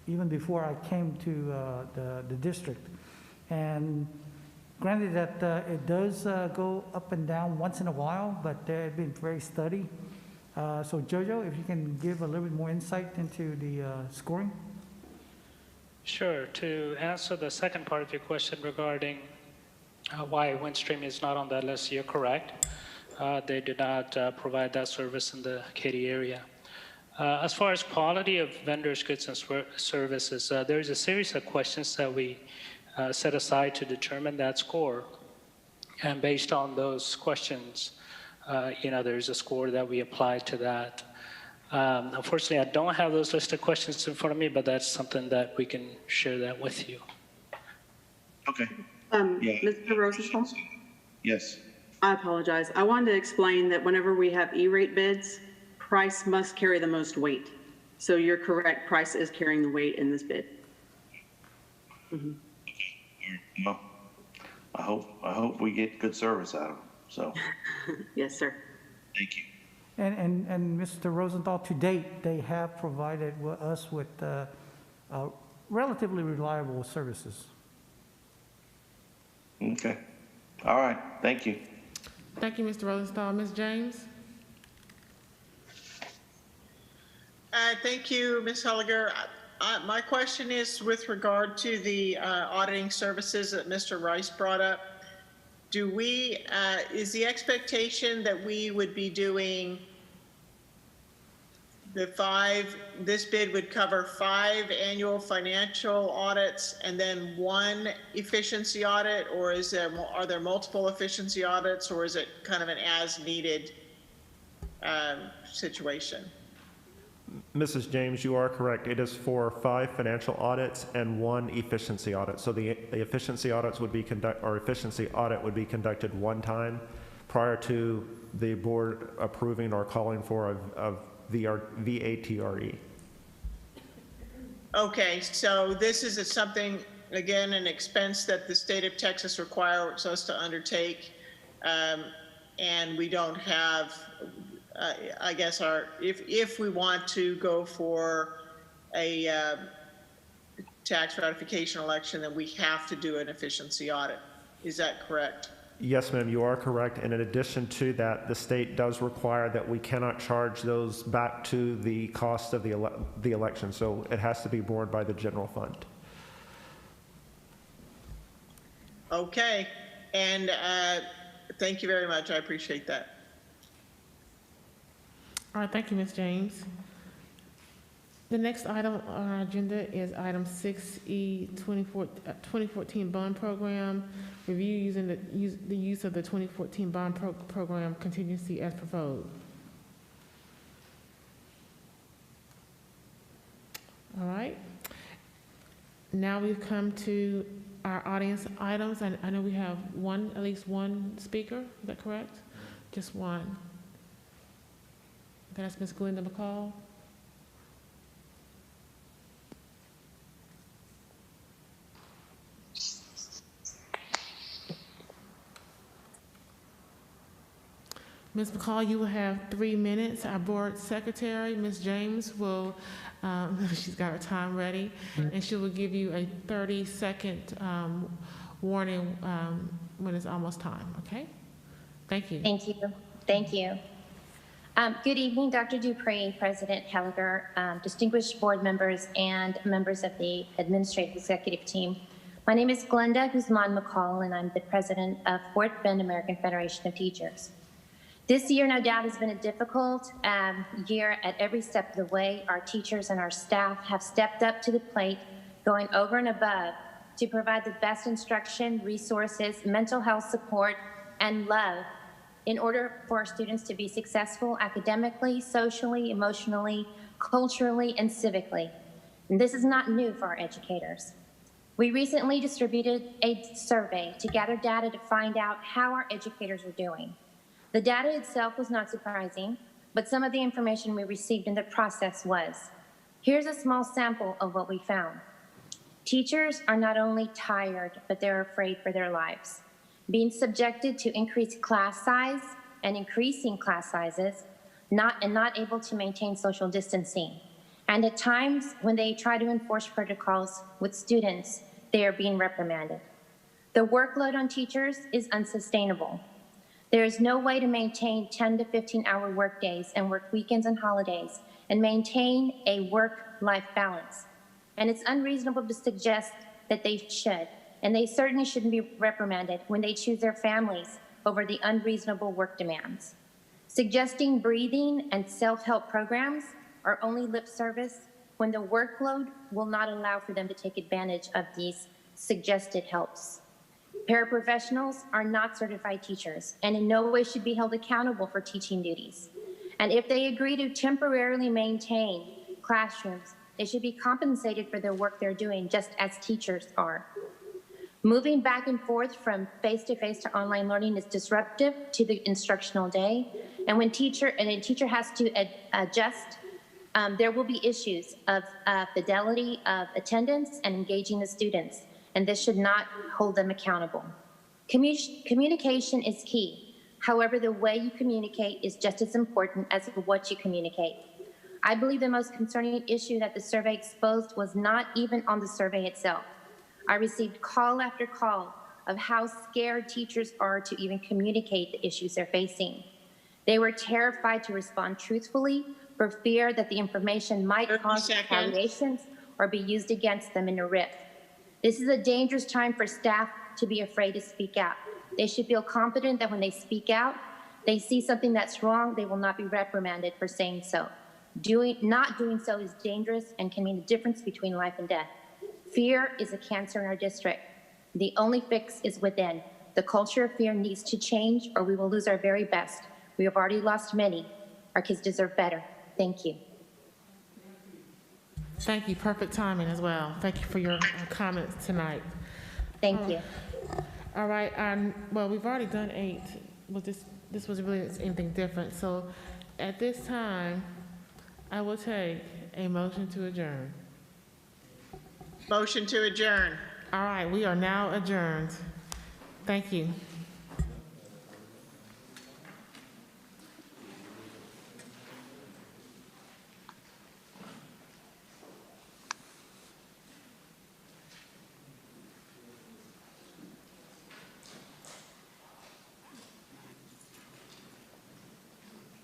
even before I came to the district. And granted that it does go up and down once in a while, but they've been very steady. So Jojo, if you can give a little bit more insight into the scoring. Sure. To answer the second part of your question regarding why Windstream is not on that list, you're correct. They do not provide that service in the Katy area. As far as quality of vendors' goods and services, there's a series of questions that we set aside to determine that score. And based on those questions, there's a score that we apply to that. Unfortunately, I don't have those list of questions in front of me, but that's something that we can share that with you. Okay. Mr. Rosenthal? Yes. I apologize. I wanted to explain that whenever we have E-rate bids, price must carry the most weight. So you're correct, price is carrying the weight in this bid. Well, I hope we get good service out of them, so. Yes, sir. Thank you. And Mr. Rosenthal, to date, they have provided us with relatively reliable services. Okay. All right. Thank you. Thank you, Mr. Rosenthal. Ms. James? Thank you, Ms. Helliger. My question is with regard to the auditing services that Mr. Rice brought up. Do we, is the expectation that we would be doing this bid would cover 5 annual financial audits and then 1 efficiency audit, or are there multiple efficiency audits, or is it kind of an as-needed situation? Mrs. James, you are correct. It is for 5 financial audits and 1 efficiency audit. So the efficiency audits would be efficiency audit would be conducted 1 time prior to the board approving or calling for a VATRE. Okay, so this is something, again, an expense that the state of Texas requires us to undertake, and we don't have, I guess, if we want to go for a tax ratification election, then we have to do an efficiency audit. Is that correct? Yes, ma'am, you are correct. And in addition to that, the state does require that we cannot charge those back to the cost of the election. So it has to be borne by the general fund. Okay, and thank you very much. I appreciate that. All right, thank you, Ms. James. The next item on our agenda is item 6E, 2014 bond program, review using the use of the 2014 bond program contingency as proposed. All right. Now we've come to our audience items. I know we have at least one speaker. Is that correct? Just one. That's Ms. Glenda McCall. Ms. McCall, you will have 3 minutes. Our board secretary, Ms. James, will, she's got her time ready, and she will give you a 30-second warning when it's almost time, okay? Thank you. Thank you. Thank you. Good evening, Dr. Dupree, President Helliger, distinguished board members, and members of the administrative executive team. My name is Glenda Guzman McCall, and I'm the president of Fort Bend American Federation of Teachers. This year, no doubt, has been a difficult year at every step of the way. Our teachers and our staff have stepped up to the plate, going over and above to provide the best instruction, resources, mental health support, and love in order for our students to be successful academically, socially, emotionally, culturally, and civically. And this is not new for our educators. We recently distributed a survey to gather data to find out how our educators are doing. The data itself was not surprising, but some of the information we received in the process was. Here's a small sample of what we found. Teachers are not only tired, but they're afraid for their lives. Being subjected to increased class size and increasing class sizes, not able to maintain social distancing. And at times, when they try to enforce protocols with students, they are being reprimanded. The workload on teachers is unsustainable. There is no way to maintain 10 to 15-hour work days and work weekends and holidays and maintain a work-life balance. And it's unreasonable to suggest that they should, and they certainly shouldn't be reprimanded when they choose their families over the unreasonable work demands. Suggesting breathing and self-help programs are only lip service when the workload will not allow for them to take advantage of these suggested helps. Paraprofessionals are not certified teachers and in no way should be held accountable for teaching duties. And if they agree to temporarily maintain classrooms, they should be compensated for their work they're doing, just as teachers are. Moving back and forth from face-to-face to online learning is disruptive to the instructional day, And when a teacher has to adjust, there will be issues of fidelity of attendance and engaging the students, and this should not hold them accountable. Communication is key. However, the way you communicate is just as important as what you communicate. I believe the most concerning issue that the survey exposed was not even on the survey itself. I received call after call of how scared teachers are to even communicate the issues they're facing. They were terrified to respond truthfully for fear that the information might cause retaliations or be used against them in a rift. This is a dangerous time for staff to be afraid to speak out. They should feel confident that when they speak out, they see something that's wrong, they will not be reprimanded for saying so. Not doing so is dangerous and can mean the difference between life and death. Fear is a cancer in our district. The only fix is within. The culture of fear needs to change or we will lose our very best. We have already lost many. Our kids deserve better. Thank you. Thank you. Perfect timing as well. Thank you for your comments tonight. Thank you. All right. Well, we've already done 8. Well, this was really anything different. So at this time, I will take a motion to adjourn. Motion to adjourn. All right. We are now adjourned. Thank you.